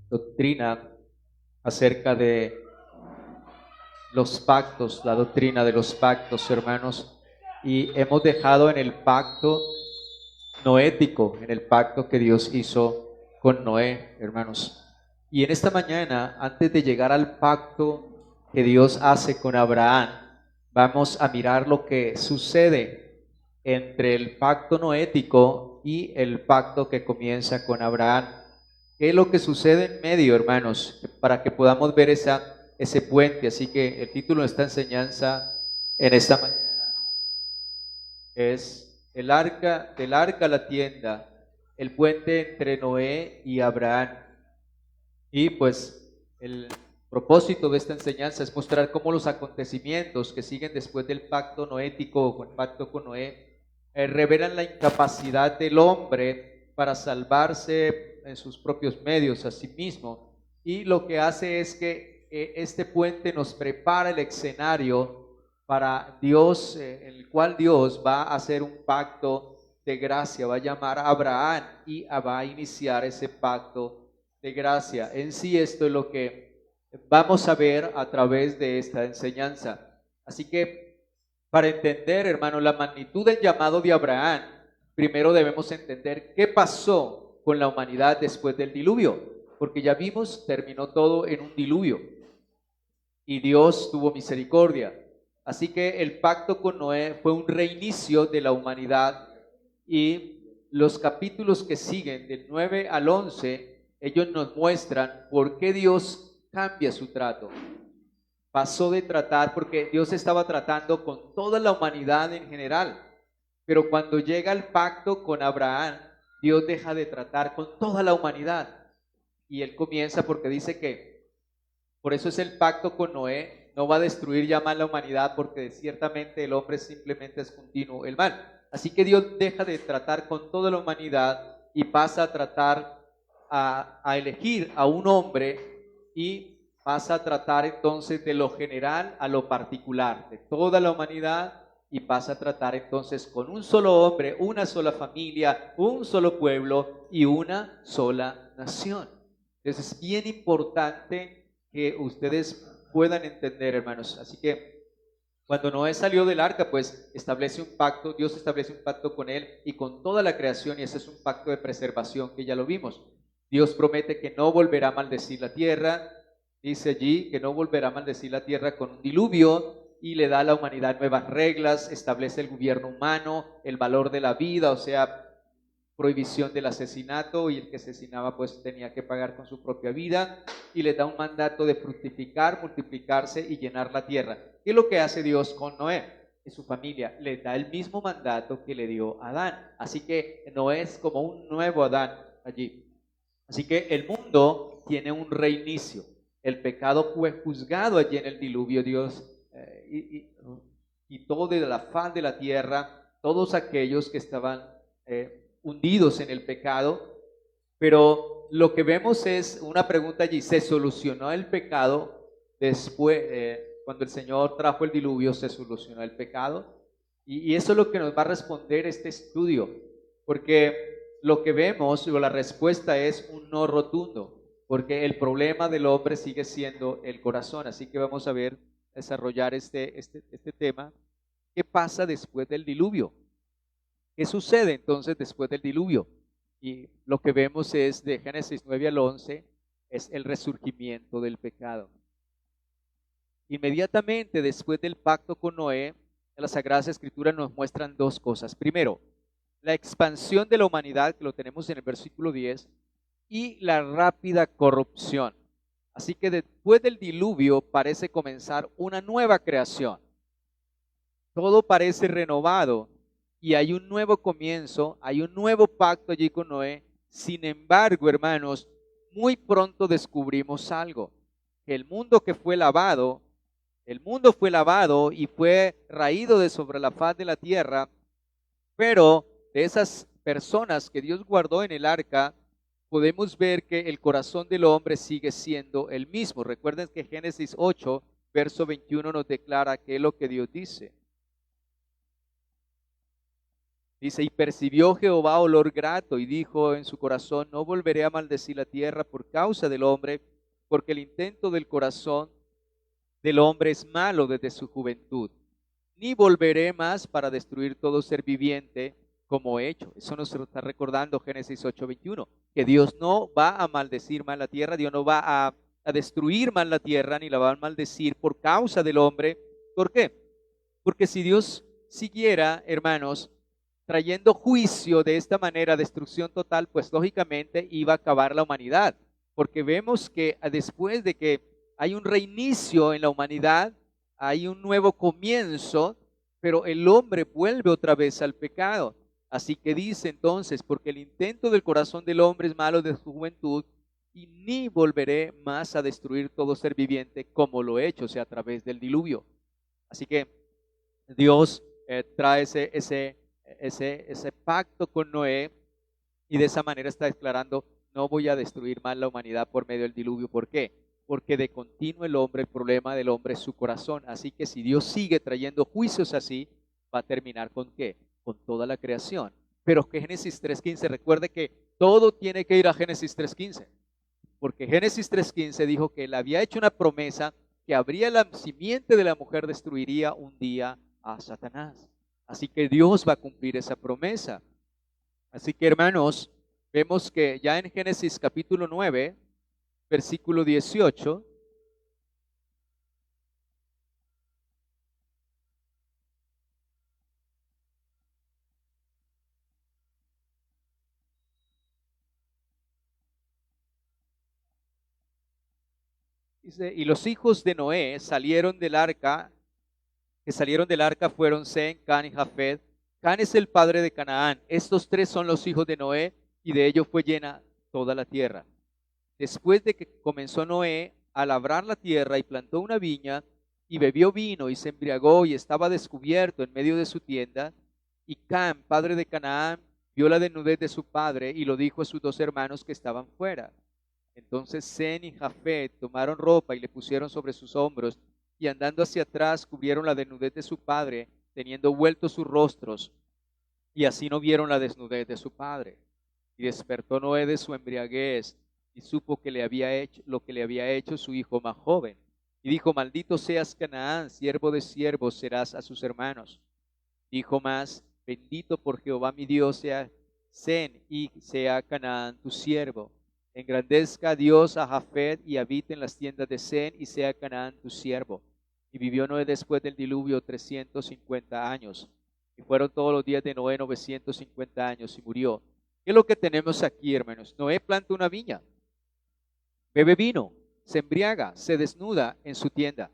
doctrina acerca de los pactos, la doctrina de los pactos, hermanos, y hemos dejado en el pacto noético, en el pacto que Dios hizo con Noé, hermanos. Y en esta mañana, antes de llegar al pacto que Dios hace con Abraham, vamos a mirar lo que sucede entre el pacto noético y el pacto que comienza con Abraham. ¿Qué es lo que sucede en medio, hermanos? Para que podamos ver ese puente. Así que el título de esta enseñanza en esta mañana es el arca, del arca a la tienda, el puente entre Noé y Abraham. Y pues el propósito de esta enseñanza es mostrar cómo los acontecimientos que siguen después del pacto noético o el pacto con Noé revelan la incapacidad del hombre para salvarse en sus propios medios a sí mismo. Y lo que hace es que este puente nos prepara el escenario para Dios, en el cual Dios va a hacer un pacto de gracia, va a llamar a Abraham y va a iniciar ese pacto de gracia. En sí esto es lo que vamos a ver a través de esta enseñanza. Así que para entender, hermano, la magnitud del llamado de Abraham, primero debemos entender qué pasó con la humanidad después del diluvio, porque ya vimos, terminó todo en un diluvio y Dios tuvo misericordia. Así que el pacto con Noé fue un reinicio de la humanidad y los capítulos que siguen del 9 al 11, ellos nos muestran por qué Dios cambia su trato. Pasó de tratar, porque Dios estaba tratando con toda la humanidad en general, pero cuando llega el pacto con Abraham, Dios deja de tratar con toda la humanidad y él comienza porque dice que por eso es el pacto con Noé, no va a destruir ya más la humanidad porque ciertamente el hombre simplemente es continuo el mal. Así que Dios deja de tratar con toda la humanidad y pasa a tratar a elegir a un hombre y pasa a tratar entonces de lo general a lo particular, de toda la humanidad y pasa a tratar entonces con un solo hombre, una sola familia, un solo pueblo y una sola nación. Entonces es bien importante que ustedes puedan entender, hermanos. Así que cuando Noé salió del arca, pues establece un pacto, Dios establece un pacto con él y con toda la creación, y ese es un pacto de preservación que ya lo vimos. Dios promete que no volverá a maldecir la tierra, dice allí que no volverá a maldecir la tierra con un diluvio y le da a la humanidad nuevas reglas, establece el gobierno humano, el valor de la vida, o sea, prohibición del asesinato y el que asesinaba pues tenía que pagar con su propia vida y le da un mandato de fructificar, multiplicarse y llenar la tierra. ¿Qué es lo que hace Dios con Noé y su familia? Le da el mismo mandato que le dio a Adán. Así que Noé es como un nuevo Adán allí. Así que el mundo tiene un reinicio. El pecado fue juzgado allí en el diluvio, Dios quitó de la faz de la tierra todos aquellos que estaban hundidos en el pecado, pero lo que vemos es una pregunta allí: ¿se solucionó el pecado después, cuando el Señor trajo el diluvio, se solucionó el pecado? Y eso es lo que nos va a responder este estudio, porque lo que vemos, o la respuesta es un no rotundo, porque el problema del hombre sigue siendo el corazón. Así que vamos a ver, desarrollar este tema. ¿Qué pasa después del diluvio? ¿Qué sucede entonces después del diluvio? Y lo que vemos es de Génesis 9 al 11, es el resurgimiento del pecado. Inmediatamente después del pacto con Noé, las Sagradas Escrituras nos muestran dos cosas. Primero, la expansión de la humanidad, que lo tenemos en el versículo 10, y la rápida corrupción. Así que después del diluvio parece comenzar una nueva creación. Todo parece renovado y hay un nuevo comienzo, hay un nuevo pacto allí con Noé. Sin embargo, hermanos, muy pronto descubrimos algo: que el mundo fue lavado y fue raído de sobre la faz de la tierra, pero de esas personas que Dios guardó en el arca, podemos ver que el corazón del hombre sigue siendo el mismo. Recuerden que Génesis 8, verso 21 nos declara qué es lo que Dios dice. Dice, y percibió Jehová olor grato y dijo en su corazón, no volveré a maldecir la tierra por causa del hombre, porque el intento del corazón del hombre es malo desde su juventud. Ni volveré más para destruir todo ser viviente como he hecho. Eso nos está recordando Génesis 8:21, que Dios no va a maldecir más la tierra, Dios no va a destruir más la tierra, ni la va a maldecir por causa del hombre. ¿Por qué? Porque si Dios siguiera, hermanos, trayendo juicio de esta manera, destrucción total, pues lógicamente iba a acabar la humanidad. Porque vemos que después de que hay un reinicio en la humanidad, hay un nuevo comienzo, pero el hombre vuelve otra vez al pecado. Así que dice entonces, porque el intento del corazón del hombre es malo desde su juventud, y ni volveré más a destruir todo ser viviente como lo he hecho, o sea, a través del diluvio. Así que Dios trae ese pacto con Noé y de esa manera está declarando, no voy a destruir más la humanidad por medio del diluvio. ¿Por qué? Porque de continuo el hombre, el problema del hombre es su corazón. Así que si Dios sigue trayendo juicios así, va a terminar ¿con qué? Con toda la creación. Pero que Génesis 3:15, recuerde que todo tiene que ir a Génesis 3:15. Porque Génesis 3:15 dijo que él había hecho una promesa que habría la simiente de la mujer destruiría un día a Satanás. Así que Dios va a cumplir esa promesa. Así que hermanos, vemos que ya en Génesis capítulo 9, versículo 18, dice, y los hijos de Noé salieron del arca, que salieron del arca fueron Sem, Can y Jafet. Can es el padre de Canaán. Estos tres son los hijos de Noé y de ellos fue llena toda la tierra. Después de que comenzó Noé a labrar la tierra y plantó una viña y bebió vino y se embriagó y estaba descubierto en medio de su tienda, y Cam, padre de Canaán, vio la desnudez de su padre y lo dijo a sus dos hermanos que estaban fuera. Entonces Sem y Jafet tomaron ropa y le pusieron sobre sus hombros y andando hacia atrás cubrieron la desnudez de su padre, teniendo vueltos sus rostros, y así no vieron la desnudez de su padre. Y despertó Noé de su embriaguez y supo que le había hecho lo que le había hecho su hijo más joven. Y dijo, maldito seas Canaán, siervo de siervos serás a sus hermanos. Dijo más, bendito por Jehová mi Dios sea Sem y sea Canaán tu siervo. Engrandezca Dios a Jafet y habite en las tiendas de Sem y sea Canaán tu siervo. Y vivió Noé después del diluvio 350 años. Y fueron todos los días de Noé 950 años y murió. ¿Qué es lo que tenemos aquí, hermanos? Noé planta una viña, bebe vino, se embriaga, se desnuda en su tienda.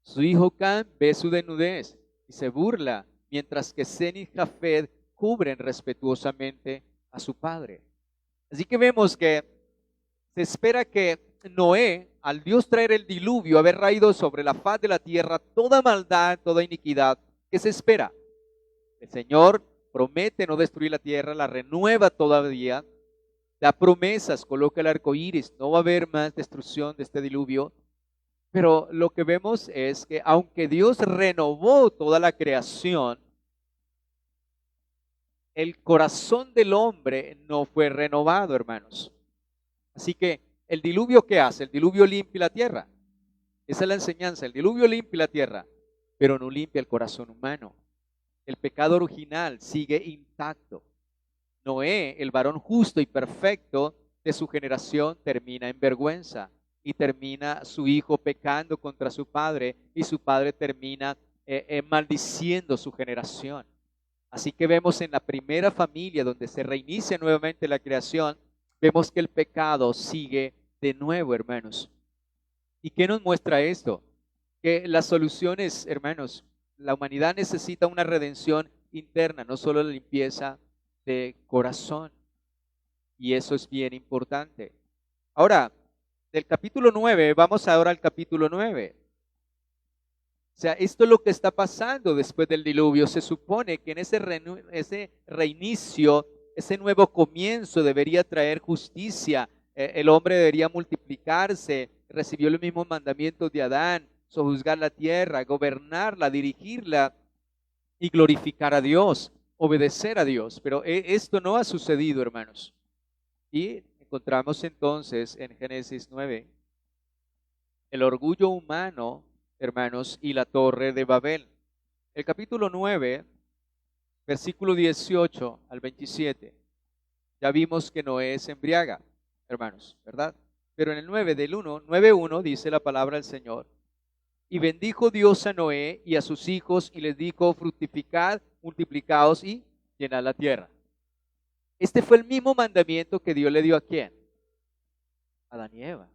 Su hijo Cam ve su desnudez y se burla, mientras que Sem y Jafet cubren respetuosamente a su padre. Así que vemos que se espera que Noé, al Dios traer el diluvio, haber raído sobre la faz de la tierra toda maldad, toda iniquidad, ¿qué se espera? El Señor promete no destruir la tierra, la renueva todavía, da promesas, coloca el arco iris, no va a haber más destrucción de este diluvio. Pero lo que vemos es que aunque Dios renovó toda la creación, el corazón del hombre no fue renovado, hermanos. Así que el diluvio, ¿qué hace? El diluvio limpia la tierra. Esa es la enseñanza. El diluvio limpia la tierra, pero no limpia el corazón humano. El pecado original sigue intacto. Noé, el varón justo y perfecto de su generación, termina en vergüenza y termina su hijo pecando contra su padre y su padre termina maldiciendo su generación. Así que vemos en la primera familia donde se reinicia nuevamente la creación, vemos que el pecado sigue de nuevo, hermanos. ¿Y qué nos muestra esto? Que las soluciones, hermanos, la humanidad necesita una redención interna, no solo la limpieza de corazón. Y eso es bien importante. Ahora, del capítulo 9, vamos ahora al capítulo 9. O sea, esto es lo que está pasando después del diluvio. Se supone que en ese reinicio, ese nuevo comienzo debería traer justicia. El hombre debería multiplicarse, recibió los mismos mandamientos de Adán, sojuzgar la tierra, gobernarla, dirigirla y glorificar a Dios. obedecer a Dios, pero esto no ha sucedido, hermanos. Y encontramos entonces en Génesis 9 el orgullo humano, hermanos, y la torre de Babel. El capítulo 9, versículo 18 al 27, ya vimos que Noé se embriaga, hermanos, ¿verdad? Pero en el 9 del 1, 9:1 dice la palabra del Señor. Y bendijo Dios a Noé y a sus hijos y les dijo, fructificad, multiplicaos y llenad la tierra. Este fue el mismo mandamiento que Dios le dio a quién? A Adán y Eva.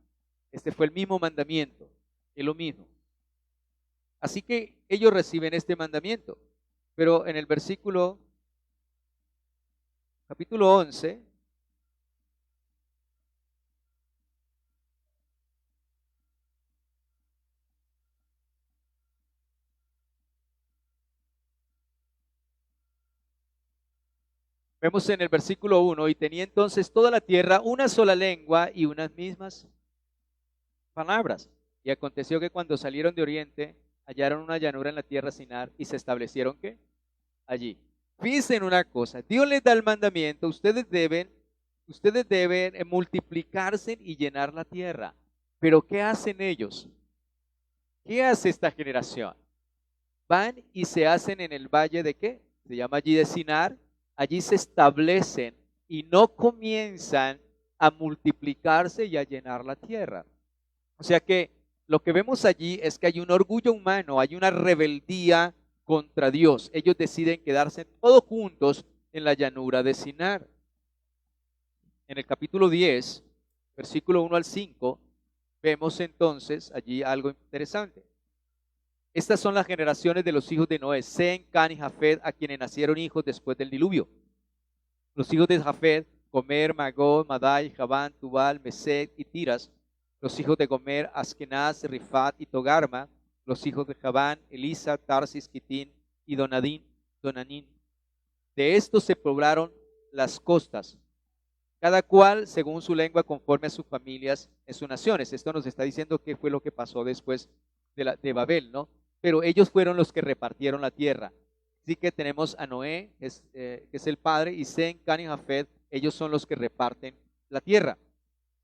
Este fue el mismo mandamiento, es lo mismo. Así que ellos reciben este mandamiento. Pero en el capítulo 11, vemos en el versículo 1, y tenía entonces toda la tierra una sola lengua y unas mismas palabras. Y aconteció que cuando salieron de oriente, hallaron una llanura en la tierra Sinar y se establecieron ¿qué? Allí. Fíjense en una cosa, Dios les da el mandamiento, ustedes deben multiplicarse y llenar la tierra. Pero ¿qué hacen ellos? ¿Qué hace esta generación? Van y se hacen en el valle de ¿qué? Se llama allí de Sinar. Allí se establecen y no comienzan a multiplicarse y a llenar la tierra. O sea que lo que vemos allí es que hay un orgullo humano, hay una rebeldía contra Dios. Ellos deciden quedarse todos juntos en la llanura de Sinar. En el capítulo 10, versículo 1 al 5, vemos entonces allí algo interesante. Estas son las generaciones de los hijos de Noé, Sem, Can y Jafet, a quienes nacieron hijos después del diluvio. Los hijos de Jafet, Gomer, Magog, Madai, Javán, Tubal, Mesec y Tiras. Los hijos de Gomer, Askenaz, Rifat y Togarma. Los hijos de Javán, Elisa, Tarsis, Kitín y Donanín. De estos se poblaron las costas, cada cual según su lengua, conforme a sus familias en sus naciones. Esto nos está diciendo qué fue lo que pasó después de Babel, ¿no? Pero ellos fueron los que repartieron la tierra. Así que tenemos a Noé, que es el padre, y Sem, Can y Jafet, ellos son los que reparten la tierra.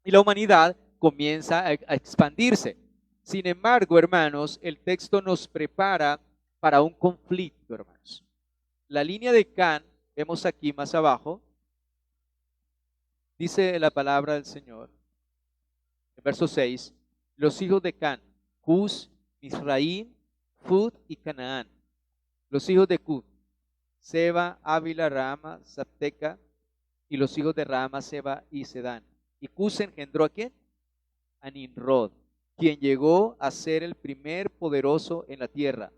Y la humanidad comienza a expandirse. Sin embargo, hermanos, el texto nos prepara para un conflicto, hermanos. La línea de Can, vemos aquí más abajo, dice la palabra del Señor, en verso 6, los hijos de Can, Cus, Misraim, Fud y Canaán. Los hijos de Cud, Seba, Ávila, Rama, Sapteca, y los hijos de Rama, Seba y Sedán. Y Cus engendró ¿a quién? A Nimrod, quien llegó a ser el primer poderoso en la tierra.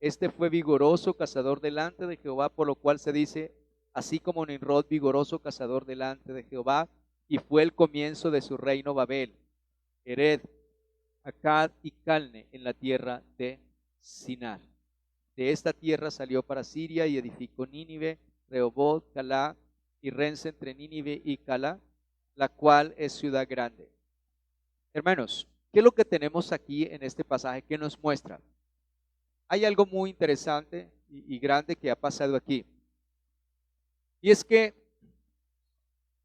Este fue vigoroso cazador delante de Jehová, por lo cual se dice, así como Nimrod, vigoroso cazador delante de Jehová, y fue el comienzo de su reino Babel, Ered, Akkad y Calne en la tierra de Sinar. De esta tierra salió para Siria y edificó Nínive, Rehoboth, Calá y Rense entre Nínive y Calá, la cual es ciudad grande. Hermanos, ¿qué es lo que tenemos aquí en este pasaje que nos muestra? Hay algo muy interesante y grande que ha pasado aquí. Y es que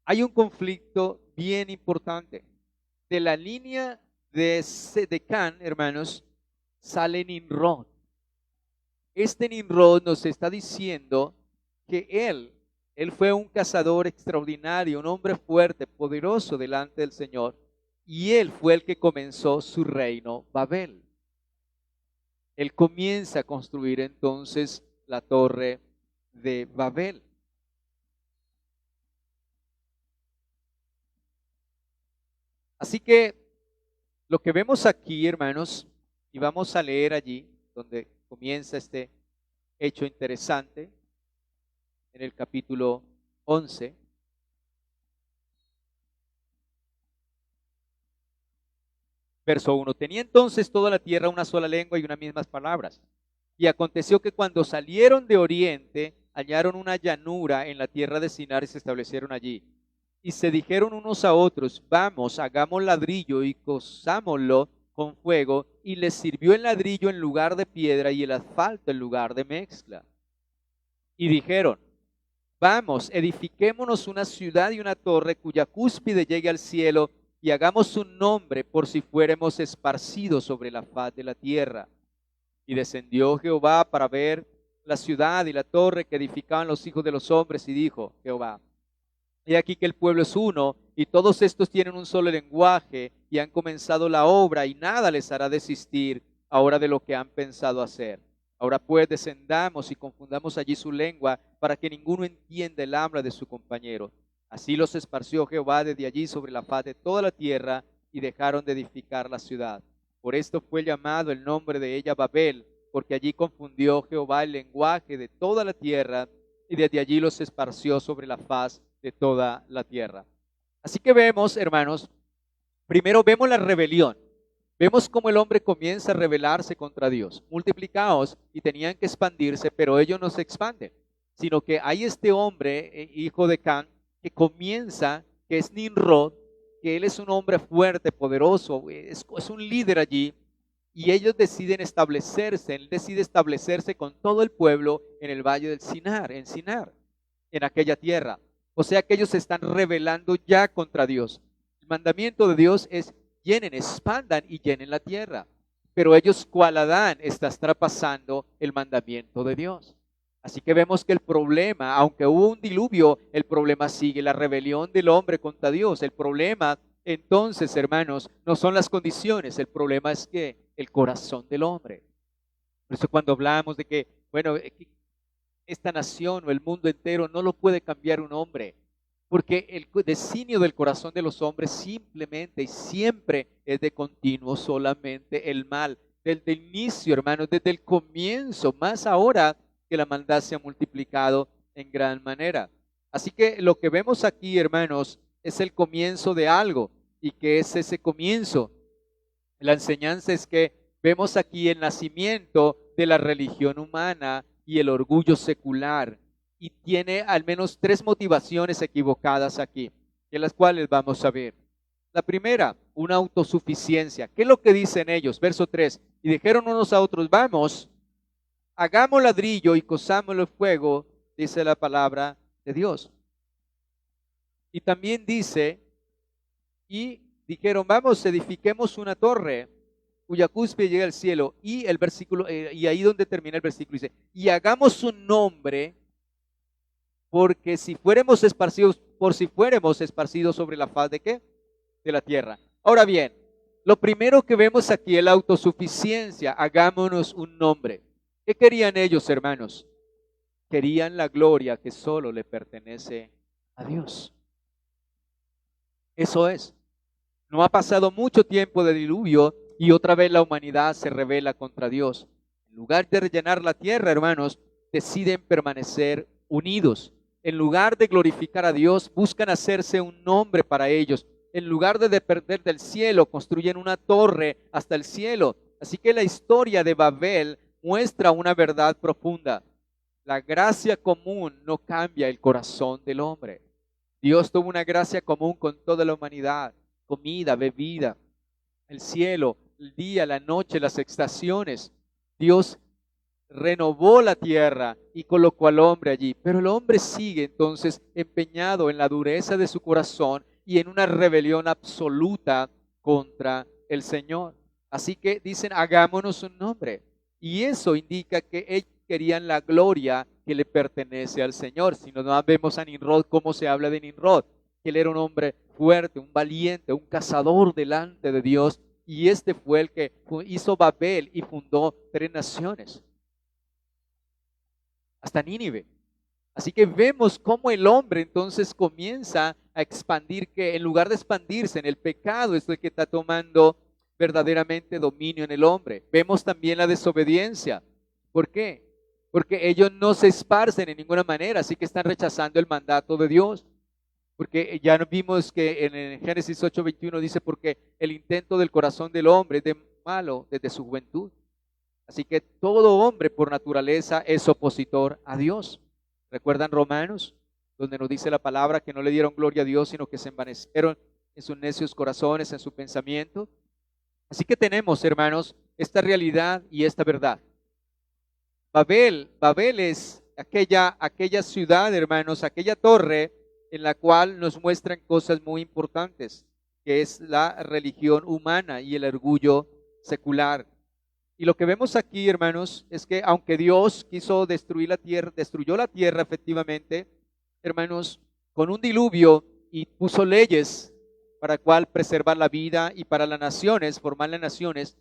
hay un conflicto bien importante. De la línea de Can, hermanos, sale Nimrod. Este Nimrod nos está diciendo que él fue un cazador extraordinario, un hombre fuerte, poderoso delante del Señor, y él fue el que comenzó su reino Babel. Él comienza a construir entonces la torre de Babel. Así que lo que vemos aquí, hermanos, y vamos a leer allí donde comienza este hecho interesante, en el capítulo 11. Verso 1. Tenía entonces toda la tierra una sola lengua y unas mismas palabras. Y aconteció que cuando salieron de oriente, hallaron una llanura en la tierra de Sinar y se establecieron allí. Y se dijeron unos a otros, vamos, hagamos ladrillo y cozámoslo con fuego. Y les sirvió el ladrillo en lugar de piedra y el asfalto en lugar de mezcla. Y dijeron, vamos, edifiquémonos una ciudad y una torre cuya cúspide llegue al cielo y hagamos un nombre por si fuéramos esparcidos sobre la faz de la tierra. Y descendió Jehová para ver la ciudad y la torre que edificaban los hijos de los hombres, y dijo Jehová: He aquí que el pueblo es uno, y todos estos tienen un solo lenguaje, y han comenzado la obra, y nada les hará desistir ahora de lo que han pensado hacer. Ahora pues descendamos y confundamos allí su lengua, para que ninguno entienda el habla de su compañero. Así los esparció Jehová desde allí sobre la faz de toda la tierra, y dejaron de edificar la ciudad. Por esto fue llamado el nombre de ella Babel, porque allí confundió Jehová el lenguaje de toda la tierra, y desde allí los esparció sobre la faz de toda la tierra. Así que vemos, hermanos, primero vemos la rebelión. Vemos cómo el hombre comienza a rebelarse contra Dios. Multiplicaos, y tenían que expandirse, pero ellos no se expanden, sino que hay este hombre, hijo de Can, que comienza, que es Nimrod, que él es un hombre fuerte, poderoso, es un líder allí, y ellos deciden establecerse, él decide establecerse con todo el pueblo en el valle del Sinar, en aquella tierra. O sea que ellos se están rebelando ya contra Dios. El mandamiento de Dios es: llenen, expandan y llenen la tierra. Pero ellos, cual Adán, están traspasando el mandamiento de Dios. Así que vemos que el problema, aunque hubo un diluvio, el problema sigue, la rebelión del hombre contra Dios. El problema, entonces, hermanos, no son las condiciones, el problema es que el corazón del hombre. Por eso cuando hablamos de que, bueno, esta nación o el mundo entero no lo puede cambiar un hombre, porque el designio del corazón de los hombres simplemente y siempre es de continuo solamente el mal. Desde el inicio, hermanos, desde el comienzo, más ahora que la maldad se ha multiplicado en gran manera. Así que lo que vemos aquí, hermanos, es el comienzo de algo. ¿Y qué es ese comienzo? La enseñanza es que vemos aquí el nacimiento de la religión humana y el orgullo secular. Y tiene al menos tres motivaciones equivocadas aquí, de las cuales vamos a ver. La primera, una autosuficiencia. ¿Qué es lo que dicen ellos? Verso 3. Y dijeron unos a otros: vamos, hagamos ladrillo y cozámoslo en fuego, dice la palabra de Dios. Y también dice, y dijeron: vamos, edifiquemos una torre cuya cúspide llega al cielo. Y el versículo, y ahí donde termina el versículo dice: y hagamos un nombre, porque si fuéramos esparcidos, por si fuéramos esparcidos sobre la faz de ¿qué? De la tierra. Ahora bien, lo primero que vemos aquí es la autosuficiencia. Hagámonos un nombre. ¿Qué querían ellos, hermanos? Querían la gloria que solo le pertenece a Dios. Eso es. No ha pasado mucho tiempo de diluvio y otra vez la humanidad se rebela contra Dios. En lugar de rellenar la tierra, hermanos, deciden permanecer unidos. En lugar de glorificar a Dios, buscan hacerse un nombre para ellos. En lugar de depender del cielo, construyen una torre hasta el cielo. Así que la historia de Babel muestra una verdad profunda. La gracia común no cambia el corazón del hombre. Dios tuvo una gracia común con toda la humanidad: comida, bebida, el cielo, el día, la noche, las estaciones. Dios renovó la tierra y colocó al hombre allí. Pero el hombre sigue entonces empeñado en la dureza de su corazón y en una rebelión absoluta contra el Señor. Así que dicen: hagámonos un nombre. Y eso indica que ellos querían la gloria que le pertenece al Señor. Si no vemos a Nimrod, ¿cómo se habla de Nimrod? Que él era un hombre fuerte, un valiente, un cazador delante de Dios. Y este fue el que hizo Babel y fundó 3 naciones, hasta Nínive. Así que vemos cómo el hombre entonces comienza a expandir, que en lugar de expandirse en el pecado es el que está tomando verdaderamente dominio en el hombre. Vemos también la desobediencia. ¿Por qué? Porque ellos no se esparcen en ninguna manera, así que están rechazando el mandato de Dios. Porque ya vimos que en Génesis 8:21 dice: porque el intento del corazón del hombre es de malo desde su juventud. Así que todo hombre por naturaleza es opositor a Dios. ¿Recuerdan Romanos? Donde nos dice la palabra que no le dieron gloria a Dios, sino que se envanecieron en sus necios corazones, en su pensamiento. Así que tenemos, hermanos, esta realidad y esta verdad. Babel es aquella ciudad, hermanos, aquella torre en la cual nos muestran cosas muy importantes, que es la religión humana y el orgullo secular. Y lo que vemos aquí, hermanos, es que aunque Dios quiso destruir la tierra, destruyó la tierra efectivamente, hermanos, con un diluvio y puso leyes para cual preservar la vida y para las naciones, formar las naciones,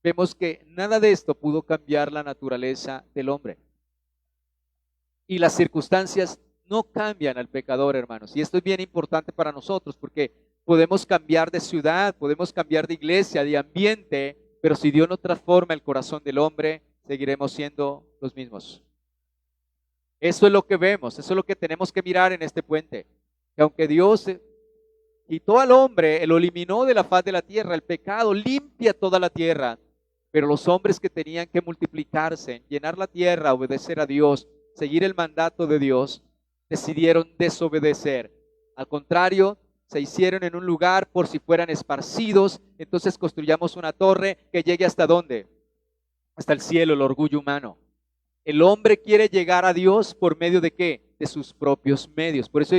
vemos que nada de esto pudo cambiar la naturaleza del hombre. Y las circunstancias no cambian al pecador, hermanos. Y esto es bien importante para nosotros porque podemos cambiar de ciudad, podemos cambiar de iglesia, de ambiente, pero si Dios no transforma el corazón del hombre, seguiremos siendo los mismos. Eso es lo que vemos, eso es lo que tenemos que mirar en este puente. Que aunque Dios quitó al hombre, lo eliminó de la faz de la tierra, el pecado limpia toda la tierra, pero los hombres que tenían que multiplicarse, llenar la tierra, obedecer a Dios, seguir el mandato de Dios, decidieron desobedecer. Al contrario, se hicieron en un lugar por si fueran esparcidos, entonces construyamos una torre que llegue hasta ¿dónde? Hasta el cielo, el orgullo humano. El hombre quiere llegar a Dios por medio de ¿qué? De sus propios medios. Por eso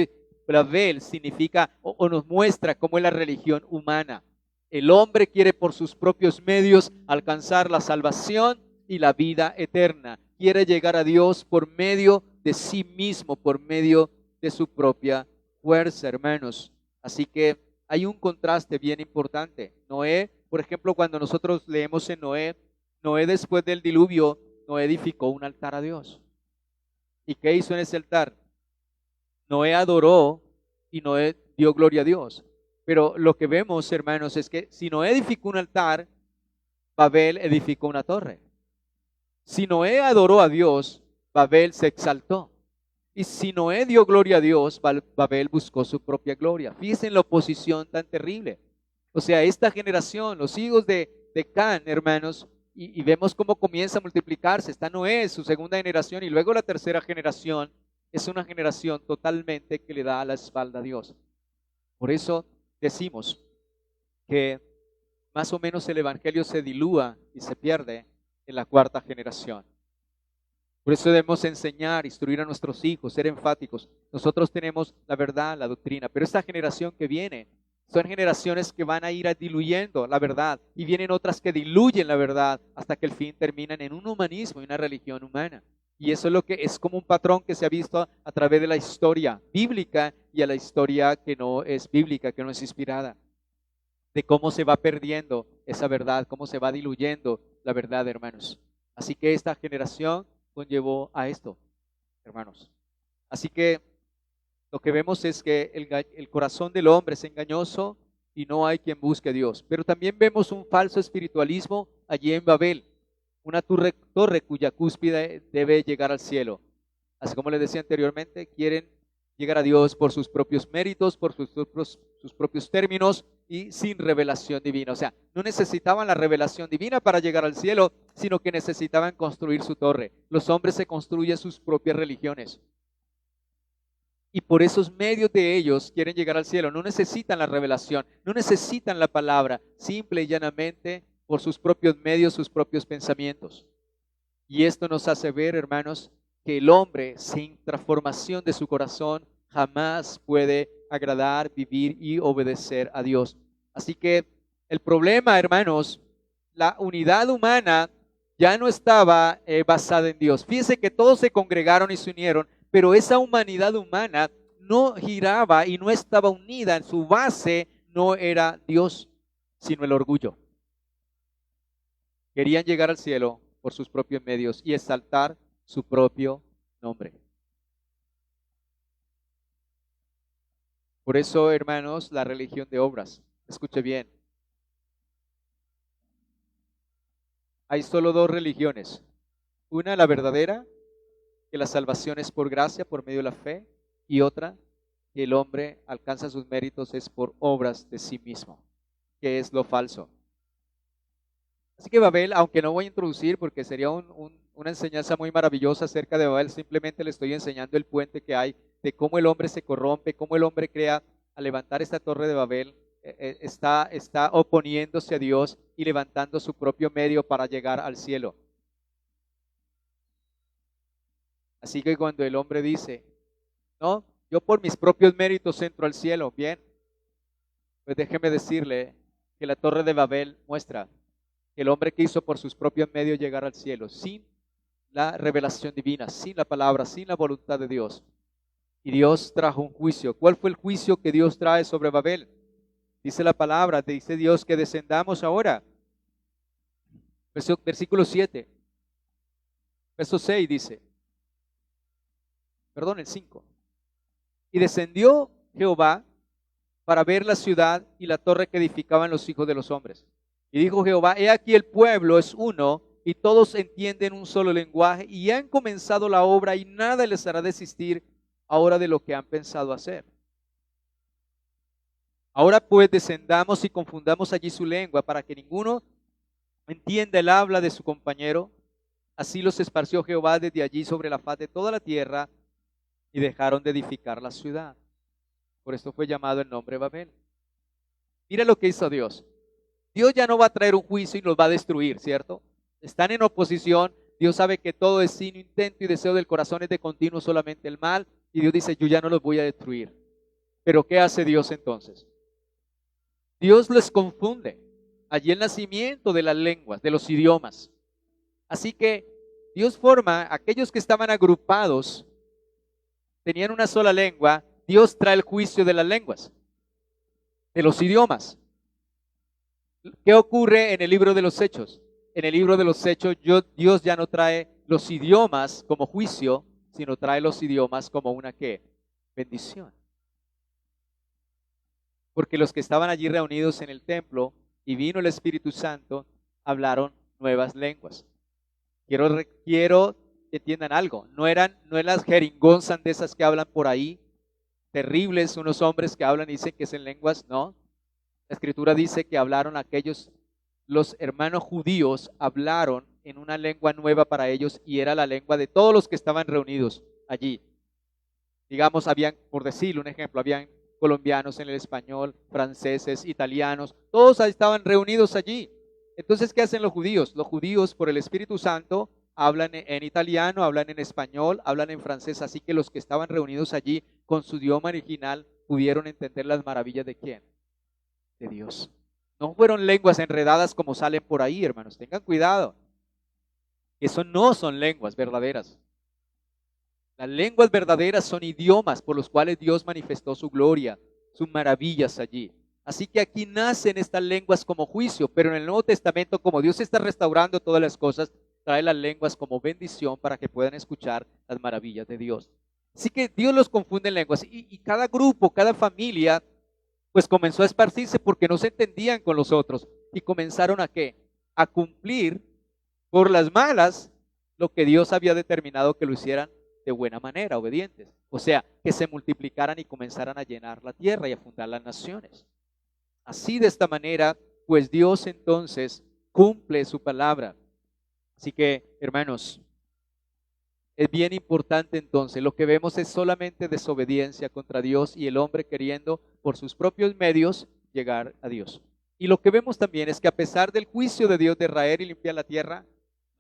Babel significa o nos muestra cómo es la religión humana. El hombre quiere por sus propios medios alcanzar la salvación y la vida eterna. Quiere llegar a Dios por medio de sí mismo, por medio de su propia fuerza, hermanos. Así que hay un contraste bien importante. Noé, por ejemplo, cuando nosotros leemos en Noé después del diluvio, Noé edificó un altar a Dios. ¿Y qué hizo en ese altar? Noé adoró y Noé dio gloria a Dios. Pero lo que vemos, hermanos, es que si Noé edificó un altar, Babel edificó una torre. Si Noé adoró a Dios, Babel se exaltó. Y si Noé dio gloria a Dios, Babel buscó su propia gloria. Fíjense en la oposición tan terrible. O sea, esta generación, los hijos de Can, hermanos, y vemos cómo comienza a multiplicarse. Está Noé, su segunda generación, y luego la tercera generación es una generación totalmente que le da la espalda a Dios. Por eso decimos que más o menos el evangelio se dilúa y se pierde en la cuarta generación. Por eso debemos enseñar, instruir a nuestros hijos, ser enfáticos. Nosotros tenemos la verdad, la doctrina, pero esta generación que viene son generaciones que van a ir diluyendo la verdad y vienen otras que diluyen la verdad hasta que al fin terminan en un humanismo y una religión humana. Y eso es lo que es como un patrón que se ha visto a través de la historia bíblica y a la historia que no es bíblica, que no es inspirada, de cómo se va perdiendo esa verdad, cómo se va diluyendo la verdad, hermanos. Así que esta generación conllevó a esto, hermanos. Así que lo que vemos es que el corazón del hombre es engañoso y no hay quien busque a Dios. Pero también vemos un falso espiritualismo allí en Babel, una torre cuya cúspide debe llegar al cielo. Así como les decía anteriormente, quieren llegar a Dios por sus propios méritos, por sus propios términos y sin revelación divina. O sea, no necesitaban la revelación divina para llegar al cielo, sino que necesitaban construir su torre. Los hombres se construyen sus propias religiones. Y por esos medios de ellos quieren llegar al cielo. No necesitan la revelación, no necesitan la palabra, simple y llanamente por sus propios medios, sus propios pensamientos. Y esto nos hace ver, hermanos, que el hombre sin transformación de su corazón jamás puede agradar, vivir y obedecer a Dios. Así que el problema, hermanos, la unidad humana ya no estaba basada en Dios. Fíjense que todos se congregaron y se unieron, pero esa humanidad humana no giraba y no estaba unida. En su base no era Dios, sino el orgullo. Querían llegar al cielo por sus propios medios y exaltar su propio nombre. Por eso, hermanos, la religión de obras. Escuche bien. Hay solo dos religiones. Una, la verdadera, que la salvación es por gracia, por medio de la fe, y otra, que el hombre alcanza sus méritos es por obras de sí mismo, que es lo falso. Así que Babel, aunque no voy a introducir porque sería una enseñanza muy maravillosa acerca de Babel, simplemente le estoy enseñando el puente que hay de cómo el hombre se corrompe, cómo el hombre crea al levantar esta torre de Babel, está oponiéndose a Dios y levantando su propio medio para llegar al cielo. Así que cuando el hombre dice, no, yo por mis propios méritos entro al cielo, bien, pues déjeme decirle que la Torre de Babel muestra que el hombre quiso por sus propios medios llegar al cielo, sin la revelación divina, sin la palabra, sin la voluntad de Dios. Y Dios trajo un juicio. ¿Cuál fue el juicio que Dios trae sobre Babel? Dice la palabra, dice Dios que descendamos ahora. Versículo 7. Verso 6 dice, perdón, el 5. Y descendió Jehová para ver la ciudad y la torre que edificaban los hijos de los hombres. Y dijo Jehová, he aquí el pueblo es uno, y todos entienden un solo lenguaje, y han comenzado la obra, y nada les hará desistir ahora de lo que han pensado hacer. Ahora pues descendamos y confundamos allí su lengua, para que ninguno entienda el habla de su compañero. Así los esparció Jehová desde allí sobre la faz de toda la tierra, y dejaron de edificar la ciudad. Por esto fue llamado el nombre Babel. Mira lo que hizo Dios. Dios ya no va a traer un juicio y los va a destruir, ¿cierto? Están en oposición. Dios sabe que todo es sino intento y deseo del corazón es de continuo solamente el mal. Y Dios dice, yo ya no los voy a destruir. Pero ¿qué hace Dios entonces? Dios les confunde. Allí el nacimiento de las lenguas, de los idiomas. Así que Dios forma aquellos que estaban agrupados, tenían una sola lengua. Dios trae el juicio de las lenguas, de los idiomas. ¿Qué ocurre en el libro de los Hechos? En el libro de los Hechos, Dios ya no trae los idiomas como juicio, sino trae los idiomas como una ¿qué? Bendición. Porque los que estaban allí reunidos en el templo y vino el Espíritu Santo, hablaron nuevas lenguas. Quiero que entiendan algo. No eran las jeringonzas de esas que hablan por ahí, terribles, unos hombres que hablan y dicen que es en lenguas, no. La Escritura dice que hablaron aquellos, los hermanos judíos hablaron en una lengua nueva para ellos y era la lengua de todos los que estaban reunidos allí. Digamos, habían, por decirle un ejemplo, habían colombianos en el español, franceses, italianos, todos estaban reunidos allí. Entonces, ¿qué hacen los judíos? Los judíos, por el Espíritu Santo, hablan en italiano, hablan en español, hablan en francés, así que los que estaban reunidos allí con su idioma original pudieron entender las maravillas de ¿quién? De Dios. No fueron lenguas enredadas como salen por ahí, hermanos. Tengan cuidado. Eso no son lenguas verdaderas. Las lenguas verdaderas son idiomas por los cuales Dios manifestó su gloria, sus maravillas allí. Así que aquí nacen estas lenguas como juicio, pero en el Nuevo Testamento, como Dios está restaurando todas las cosas, trae las lenguas como bendición para que puedan escuchar las maravillas de Dios. Así que Dios los confunde en lenguas y cada grupo, cada familia, pues comenzó a esparcirse porque no se entendían con los otros y comenzaron a ¿qué? A cumplir por las malas lo que Dios había determinado que lo hicieran de buena manera, obedientes. O sea, que se multiplicaran y comenzaran a llenar la tierra y a fundar las naciones. Así de esta manera, pues Dios entonces cumple su palabra. Así que, hermanos, es bien importante entonces, lo que vemos es solamente desobediencia contra Dios y el hombre queriendo por sus propios medios llegar a Dios. Y lo que vemos también es que a pesar del juicio de Dios de raer y limpiar la tierra,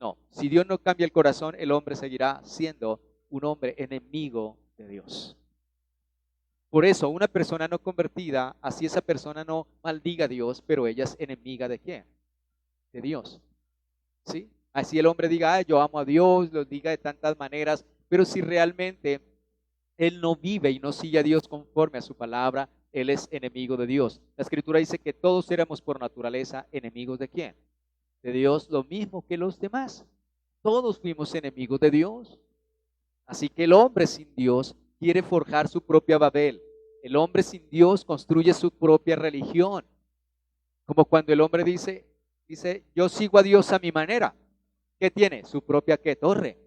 no, si Dios no cambia el corazón, el hombre seguirá siendo un hombre enemigo de Dios. Por eso, una persona no convertida, así esa persona no maldiga a Dios, pero ella es enemiga ¿de quién? De Dios. ¿Sí? Así el hombre diga, yo amo a Dios, lo diga de tantas maneras, pero si realmente él no vive y no sigue a Dios conforme a su palabra, él es enemigo de Dios. La Escritura dice que todos éramos por naturaleza enemigos ¿de quién? De Dios, lo mismo que los demás. Todos fuimos enemigos de Dios. Así que el hombre sin Dios quiere forjar su propia Babel. El hombre sin Dios construye su propia religión. Como cuando el hombre dice, yo sigo a Dios a mi manera. ¿Qué tiene? Su propia ¿qué? Torre.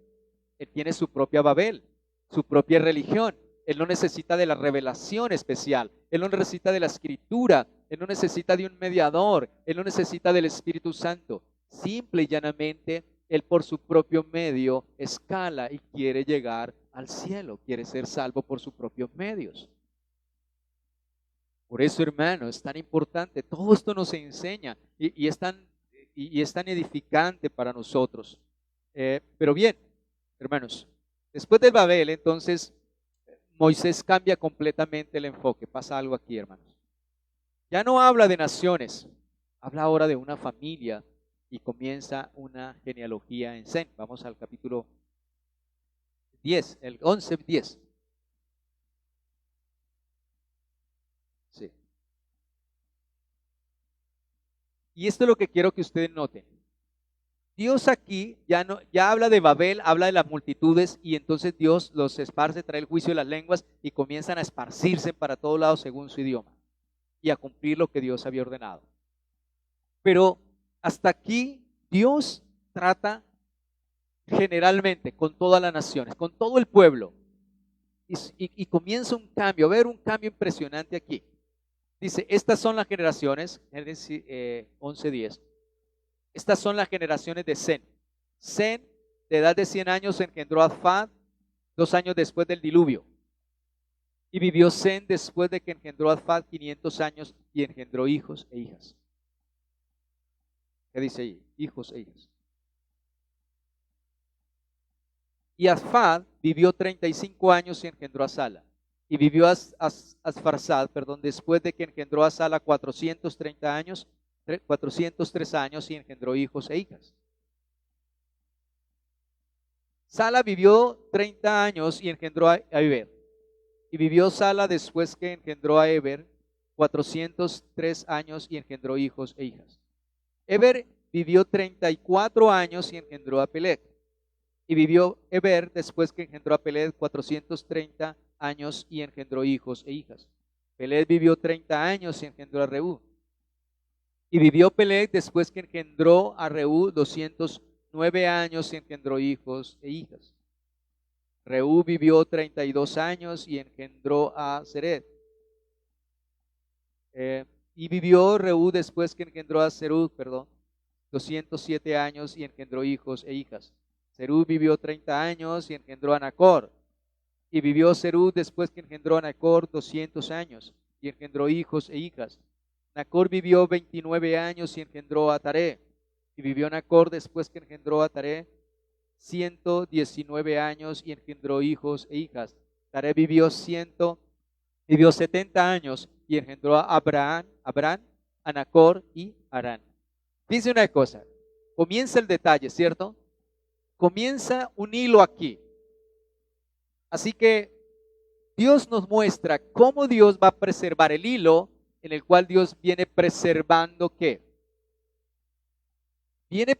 Él tiene su propia Babel, su propia religión. Él no necesita de la revelación especial. Él no necesita de la escritura. Él no necesita de un mediador. Él no necesita del Espíritu Santo. Simple y llanamente, él por su propio medio escala y quiere llegar al cielo. Quiere ser salvo por sus propios medios. Por eso, hermano, es tan importante. Todo esto nos enseña y es tan edificante para nosotros. Pero bien, hermanos, Después del Babel, entonces, Moisés cambia completamente el enfoque. Pasa algo aquí, hermanos. Ya no habla de naciones, habla ahora de una familia y comienza una genealogía en Zen. Vamos al capítulo 10, el 11:10. Sí. Y esto es lo que quiero que ustedes noten. Dios aquí ya habla de Babel, habla de las multitudes y entonces Dios los esparce, trae el juicio de las lenguas y comienzan a esparcirse para todos lados según su idioma y a cumplir lo que Dios había ordenado. Pero hasta aquí Dios trata generalmente con todas las naciones, con todo el pueblo. Y comienza un cambio, a ver un cambio impresionante aquí. Dice, estas son las generaciones, Génesis 11:10. Estas son las generaciones de Zen. Zen, de edad de 100 años, engendró a Fad 2 años después del diluvio. Y vivió Zen después de que engendró a Fad 500 años y engendró hijos e hijas. ¿Qué dice ahí? Hijos e hijas. Y Asfad vivió 35 años y engendró a Sala. Y vivió Asfarsad, después de que engendró a Sala 430 años, 403 años y engendró hijos e hijas. Sala vivió 30 años y engendró a Eber. Y vivió Sala después que engendró a Eber 403 años y engendró hijos e hijas. Eber vivió 34 años y engendró a Peleg. Y vivió Eber después que engendró a Peleg 430 años y engendró hijos e hijas. Peleg vivió 30 años y engendró a Reú. Y vivió Peleg después que engendró a Reú 209 años y engendró hijos e hijas. Reú vivió 32 años y engendró a Sered. Y vivió Reú después que engendró a Serug, 207 años y engendró hijos e hijas. Serug vivió 30 años y engendró a Nacor. Y vivió Serug después que engendró a Nacor 200 años y engendró hijos e hijas. Nacor vivió 29 años y engendró a Taré. Y vivió Nacor después que engendró a Taré 119 años y engendró hijos e hijas. Taré vivió 70 años y engendró a Abraham, a Nacor y Harán. Dice una cosa, comienza el detalle, ¿cierto? Comienza un hilo aquí. Así que Dios nos muestra cómo Dios va a preservar el hilo en el cual Dios viene preservando ¿qué? Viene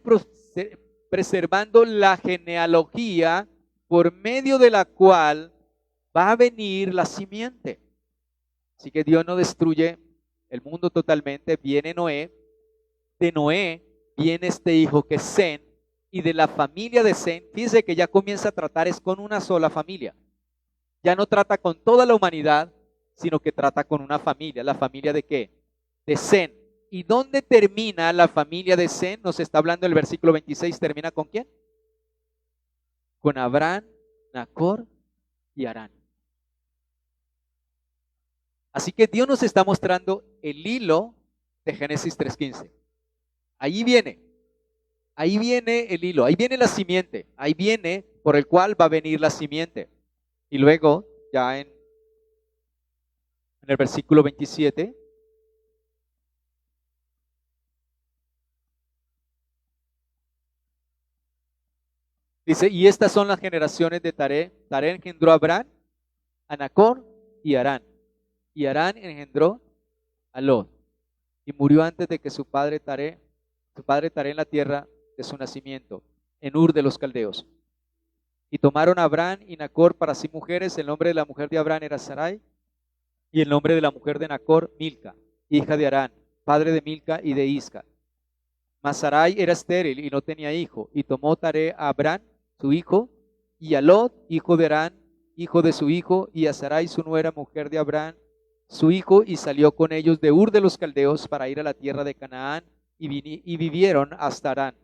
preservando la genealogía por medio de la cual va a venir la simiente. Así que Dios no destruye el mundo totalmente, viene Noé, de Noé viene este hijo que es Zen, y de la familia de Zen, fíjese que ya comienza a tratar es con una sola familia. Ya no trata con toda la humanidad, sino que trata con una familia. ¿La familia de qué? De Zen. ¿Y dónde termina la familia de Zen? Nos está hablando el versículo 26, ¿termina con quién? Con Abraham, Nacor y Harán. Así que Dios nos está mostrando el hilo de Génesis 3:15. Ahí viene el hilo, ahí viene la simiente, ahí viene por el cual va a venir la simiente. Y luego, ya en el versículo 27, dice, y estas son las generaciones de Taré. Taré engendró a Abraham, a Nacor y Harán. Y Harán engendró a Lot. Y murió antes de que su padre Taré en la tierra de su nacimiento, en Ur de los Caldeos. Y tomaron a Abraham y Nacor para sí mujeres. El nombre de la mujer de Abraham era Sarai, y el nombre de la mujer de Nacor, Milca, hija de Harán, padre de Milca y de Isca. Mas Sarai era estéril y no tenía hijo. Y tomó Taré a Abraham, su hijo, y a Lot, hijo de Harán, hijo de su hijo, y a Sarai, su nuera, mujer de Abraham, su hijo, y salió con ellos de Ur de los Caldeos para ir a la tierra de Canaán, y vinieron hasta Harán,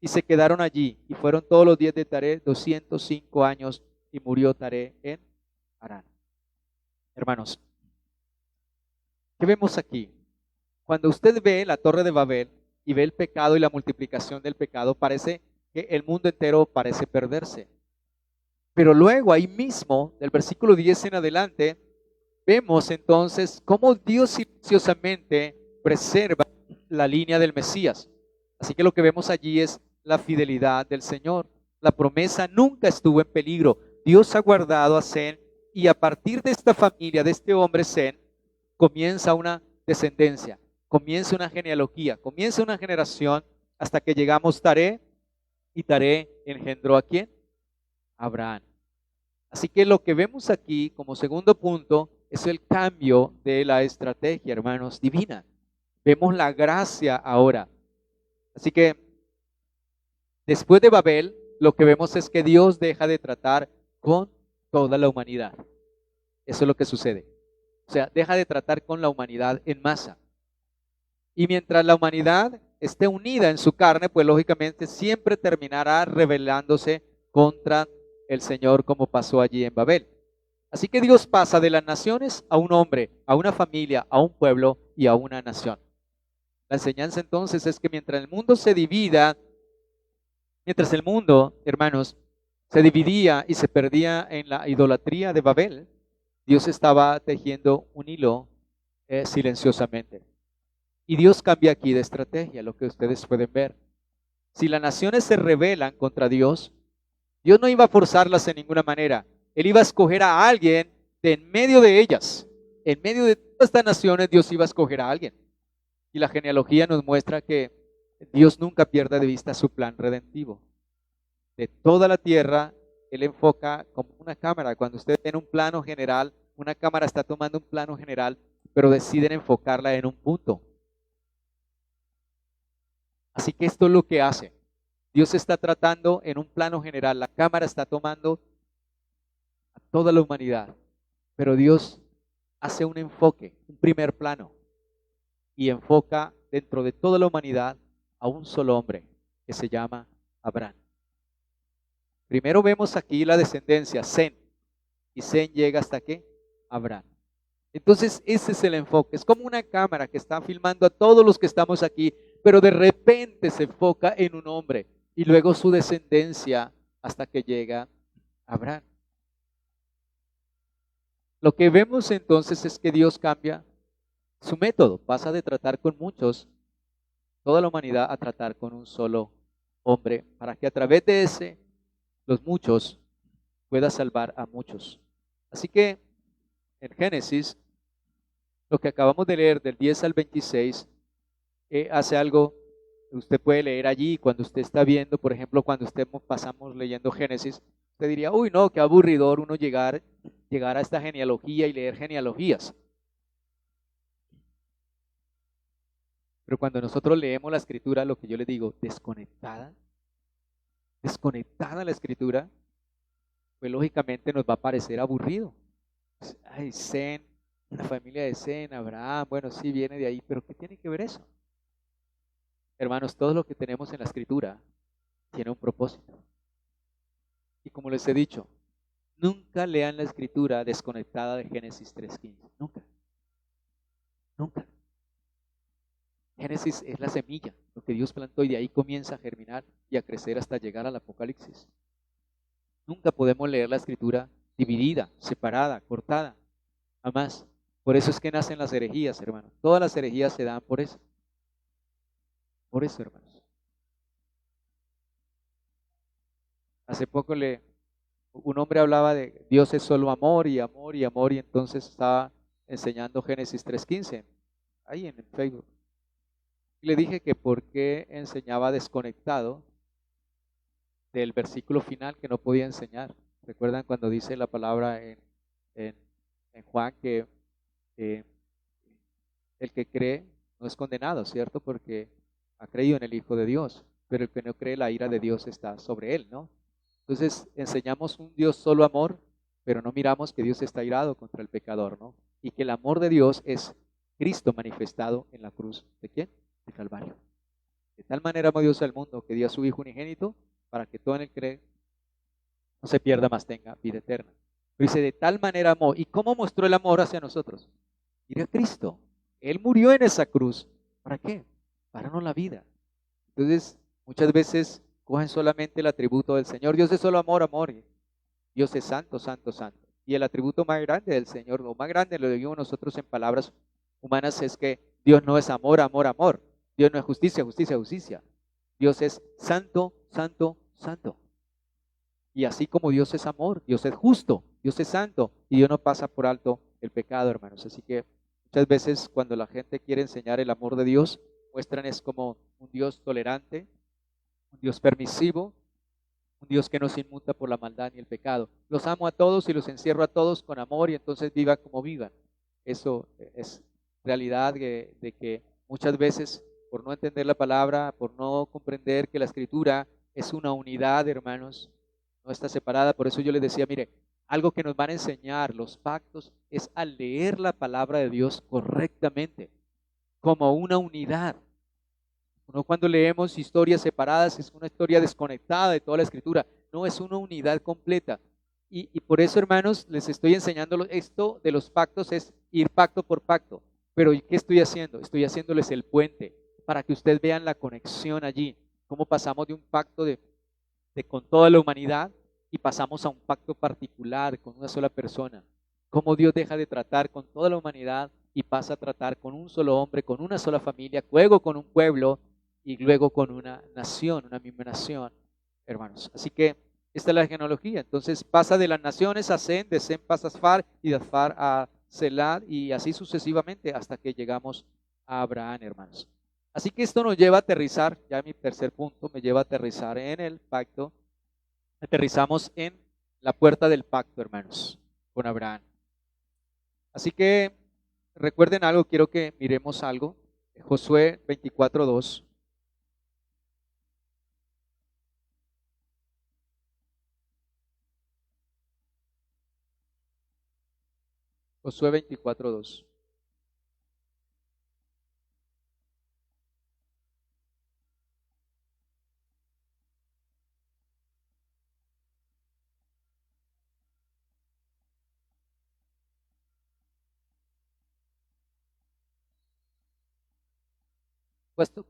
y se quedaron allí, y fueron todos los días de Taré 205 años, y murió Taré en Harán. Hermanos, ¿qué vemos aquí? Cuando usted ve la Torre de Babel y ve el pecado y la multiplicación del pecado, parece que el mundo entero parece perderse. Pero luego ahí mismo, del versículo 10 en adelante, vemos entonces cómo Dios silenciosamente preserva la línea del Mesías. Así que lo que vemos allí es la fidelidad del Señor. La promesa nunca estuvo en peligro. Dios ha guardado a Sem, y a partir de esta familia, de este hombre Sem, comienza una descendencia, comienza una genealogía, comienza una generación hasta que llegamos Taré, y Taré engendró ¿a quién? Abraham. Así que lo que vemos aquí como segundo punto es el cambio de la estrategia, hermanos, divina. Vemos la gracia ahora. Así que después de Babel, lo que vemos es que Dios deja de tratar con toda la humanidad. Eso es lo que sucede. O sea, deja de tratar con la humanidad en masa. Y mientras la humanidad esté unida en su carne, pues lógicamente siempre terminará rebelándose contra el Señor, como pasó allí en Babel. Así que Dios pasa de las naciones a un hombre, a una familia, a un pueblo y a una nación. La enseñanza entonces es que mientras el mundo se divida, mientras el mundo, hermanos, se dividía y se perdía en la idolatría de Babel, Dios estaba tejiendo un hilo silenciosamente. Y Dios cambia aquí de estrategia, lo que ustedes pueden ver. Si las naciones se rebelan contra Dios, Dios no iba a forzarlas en ninguna manera. Él iba a escoger a alguien de en medio de ellas. En medio de todas estas naciones, Dios iba a escoger a alguien. Y la genealogía nos muestra que Dios nunca pierde de vista su plan redentivo. De toda la tierra, Él enfoca como una cámara. Cuando usted tiene un plano general, una cámara está tomando un plano general, pero deciden enfocarla en un punto. Así que esto es lo que hace. Dios está tratando en un plano general. La cámara está tomando a toda la humanidad, pero Dios hace un enfoque, un primer plano, y enfoca dentro de toda la humanidad a un solo hombre que se llama Abraham. Primero vemos aquí la descendencia, Sem, y Sem llega hasta ¿qué? Abraham. Entonces ese es el enfoque, es como una cámara que está filmando a todos los que estamos aquí, pero de repente se enfoca en un hombre y luego su descendencia hasta que llega Abraham. Lo que vemos entonces es que Dios cambia su método, pasa de tratar con muchos, toda la humanidad, a tratar con un solo hombre, para que a través de ese, los muchos, pueda salvar a muchos. Así que en Génesis, lo que acabamos de leer del 10 al 26, hace algo que usted puede leer allí. Cuando usted está viendo, por ejemplo, cuando pasamos leyendo Génesis, usted diría, uy, no, qué aburridor uno llegar a esta genealogía y leer genealogías. Pero cuando nosotros leemos la escritura, lo que yo les digo, desconectada la escritura, pues lógicamente nos va a parecer aburrido. Ay, Sem, la familia de Sem, Abraham, bueno, sí viene de ahí, pero ¿qué tiene que ver eso? Hermanos, todo lo que tenemos en la escritura tiene un propósito. Y como les he dicho, nunca lean la escritura desconectada de Génesis 3:15. Nunca. Nunca. Génesis es la semilla, lo que Dios plantó, y de ahí comienza a germinar y a crecer hasta llegar al Apocalipsis. Nunca podemos leer la escritura dividida, separada, cortada. Jamás. Por eso es que nacen las herejías, hermanos. Todas las herejías se dan por eso. Por eso, hermanos. Hace poco un hombre hablaba de Dios es solo amor y amor y amor, y entonces estaba enseñando Génesis 3:15 ahí en el Facebook. Y le dije que por qué enseñaba desconectado del versículo final, que no podía enseñar. ¿Recuerdan cuando dice la palabra en Juan que el que cree no es condenado, ¿cierto? Porque ha creído en el Hijo de Dios, pero el que no cree, la ira de Dios está sobre él, ¿no? Entonces enseñamos un Dios solo amor, pero no miramos que Dios está irado contra el pecador, ¿no? Y que el amor de Dios es Cristo manifestado en la cruz. ¿De quién? De Calvario. De tal manera amó Dios al mundo que dio a su Hijo unigénito para que todo en él cree no se pierda, mas tenga vida eterna. Pero dice, de tal manera amó. ¿Y cómo mostró el amor hacia nosotros? Ir a Cristo. Él murió en esa cruz. ¿Para qué? Para darnos la vida. Entonces, muchas veces cogen solamente el atributo del Señor. Dios es solo amor, amor. Dios es santo, santo, santo. Y el atributo más grande del Señor, lo más grande, lo digo nosotros en palabras humanas, es que Dios no es amor, amor, amor. Dios no es justicia, justicia, justicia. Dios es santo, santo, santo. Y así como Dios es amor, Dios es justo, Dios es santo, y Dios no pasa por alto el pecado, hermanos. Así que muchas veces cuando la gente quiere enseñar el amor de Dios, muestran es como un Dios tolerante, un Dios permisivo, un Dios que no se inmuta por la maldad ni el pecado. Los amo a todos y los encierro a todos con amor y entonces vivan como vivan. Eso es realidad de que muchas veces por no entender la palabra, por no comprender que la escritura es una unidad, hermanos, no está separada. Por eso yo les decía, mire, algo que nos van a enseñar los pactos es a leer la palabra de Dios correctamente, como una unidad. No cuando leemos historias separadas es una historia desconectada de toda la escritura, no es una unidad completa. Y por eso, hermanos, les estoy enseñando esto de los pactos, es ir pacto por pacto. Pero ¿qué estoy haciendo? Estoy haciéndoles el puente para que ustedes vean la conexión allí, cómo pasamos de un pacto con toda la humanidad y pasamos a un pacto particular con una sola persona. Cómo Dios deja de tratar con toda la humanidad y pasa a tratar con un solo hombre, con una sola familia, luego con un pueblo y luego con una nación, una misma nación, hermanos. Así que esta es la genealogía. Entonces pasa de las naciones a Sem, de Sem pasa a Asfar y de Asfar a Selad y así sucesivamente hasta que llegamos a Abraham, hermanos. Así que esto nos lleva a aterrizar, ya mi tercer punto me lleva a aterrizar en el pacto. Aterrizamos en la puerta del pacto, hermanos, con Abraham. Así que recuerden algo, quiero que miremos algo. Josué 24:2. Josué 24:2.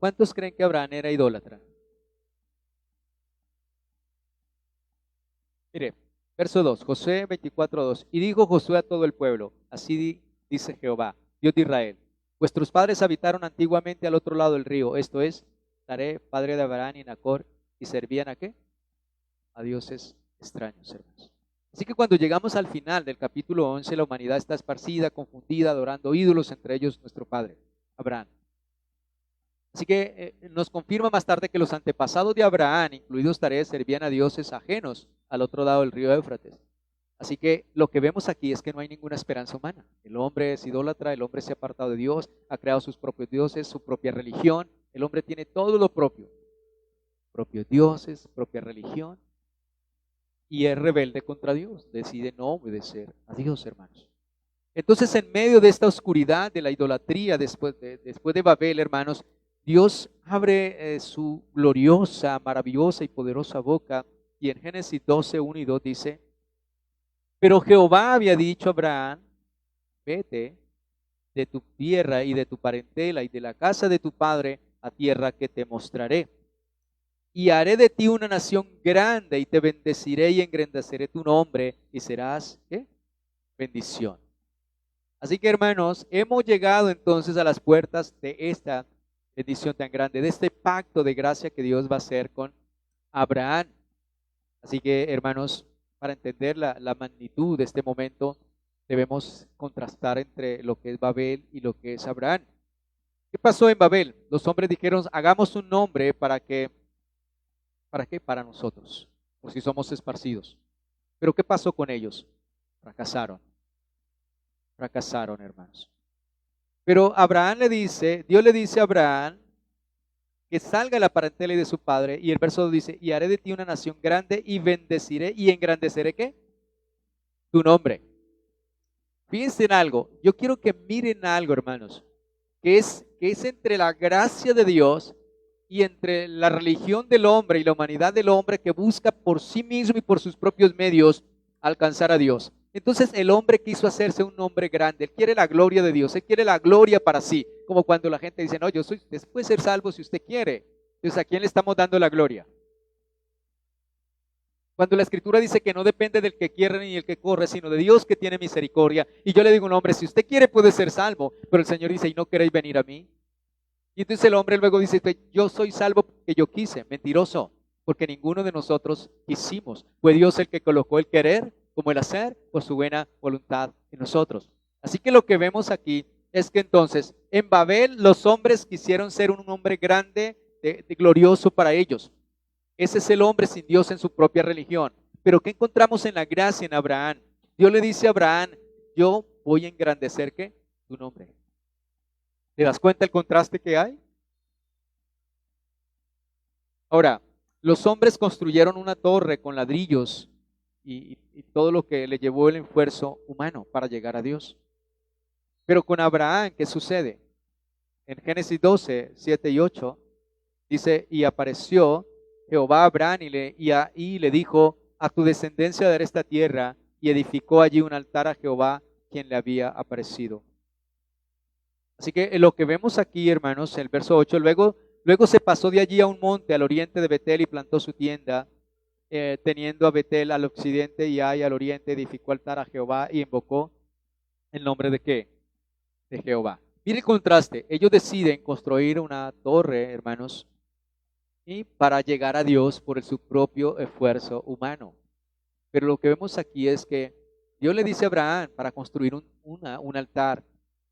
¿Cuántos creen que Abraham era idólatra? Mire, verso 2, Josué 24:2. Y dijo Josué a todo el pueblo, así dice Jehová, Dios de Israel, vuestros padres habitaron antiguamente al otro lado del río, esto es, Taré, padre de Abraham y Nacor, y servían ¿a qué? A dioses extraños, hermanos. Así que cuando llegamos al final del capítulo 11, la humanidad está esparcida, confundida, adorando ídolos, entre ellos nuestro padre, Abraham. Así que nos confirma más tarde que los antepasados de Abraham, incluidos Taré, servían a dioses ajenos al otro lado del río Éufrates. Así que lo que vemos aquí es que no hay ninguna esperanza humana. El hombre es idólatra, el hombre se ha apartado de Dios, ha creado sus propios dioses, su propia religión. El hombre tiene todo lo propio, propios dioses, propia religión, y es rebelde contra Dios, decide no obedecer a Dios, hermanos. Entonces, en medio de esta oscuridad de la idolatría, después de Babel, hermanos, Dios abre su gloriosa, maravillosa y poderosa boca, y en Génesis 12:1 y 2 dice, pero Jehová había dicho a Abraham, vete de tu tierra y de tu parentela y de la casa de tu padre a tierra que te mostraré. Y haré de ti una nación grande y te bendeciré y engrandeceré tu nombre y serás, ¿qué? Bendición. Así que, hermanos, hemos llegado entonces a las puertas de esta bendición tan grande, de este pacto de gracia que Dios va a hacer con Abraham. Así que, hermanos, para entender la magnitud de este momento, debemos contrastar entre lo que es Babel y lo que es Abraham. ¿Qué pasó en Babel? Los hombres dijeron, hagamos un nombre ¿para qué? Para nosotros, por si somos esparcidos. Pero ¿qué pasó con ellos? Fracasaron, hermanos. Pero Dios le dice a Abraham que salga de la parentela y de su padre, y el verso 2 dice, y haré de ti una nación grande y bendeciré y engrandeceré ¿qué? Tu nombre. Fíjense en algo, yo quiero que miren algo, hermanos, que es entre la gracia de Dios y entre la religión del hombre y la humanidad del hombre que busca por sí mismo y por sus propios medios alcanzar a Dios. Entonces el hombre quiso hacerse un hombre grande, él quiere la gloria de Dios, él quiere la gloria para sí, como cuando la gente dice, no, usted puede ser salvo si usted quiere. Entonces, ¿a quién le estamos dando la gloria? Cuando la Escritura dice que no depende del que quiere ni el que corre, sino de Dios que tiene misericordia. Y yo le digo a un hombre, si usted quiere puede ser salvo, pero el Señor dice, ¿y no queréis venir a mí? Y entonces el hombre luego dice, yo soy salvo porque yo quise. Mentiroso, porque ninguno de nosotros quisimos. Fue Dios el que colocó el querer como el hacer por su buena voluntad en nosotros. Así que lo que vemos aquí es que entonces en Babel los hombres quisieron ser un hombre grande, glorioso para ellos. Ese es el hombre sin Dios en su propia religión. Pero ¿qué encontramos en la gracia en Abraham? Dios le dice a Abraham, yo voy a engrandecer ¿qué? Tu nombre. ¿Te das cuenta el contraste que hay? Ahora, los hombres construyeron una torre con ladrillos y todo lo que le llevó el esfuerzo humano para llegar a Dios. Pero con Abraham, ¿qué sucede? En Génesis 12, 7 y 8, dice, y apareció Jehová a Abraham y le dijo, a tu descendencia daré esta tierra, y edificó allí un altar a Jehová, quien le había aparecido. Así que lo que vemos aquí, hermanos, el verso 8, luego se pasó de allí a un monte al oriente de Betel y plantó su tienda, teniendo a Betel al occidente y Ai al oriente, edificó altar a Jehová y invocó el nombre de ¿qué? De Jehová. Mire el contraste, ellos deciden construir una torre, hermanos, y para llegar a Dios por su propio esfuerzo humano. Pero lo que vemos aquí es que Dios le dice a Abraham para construir un altar.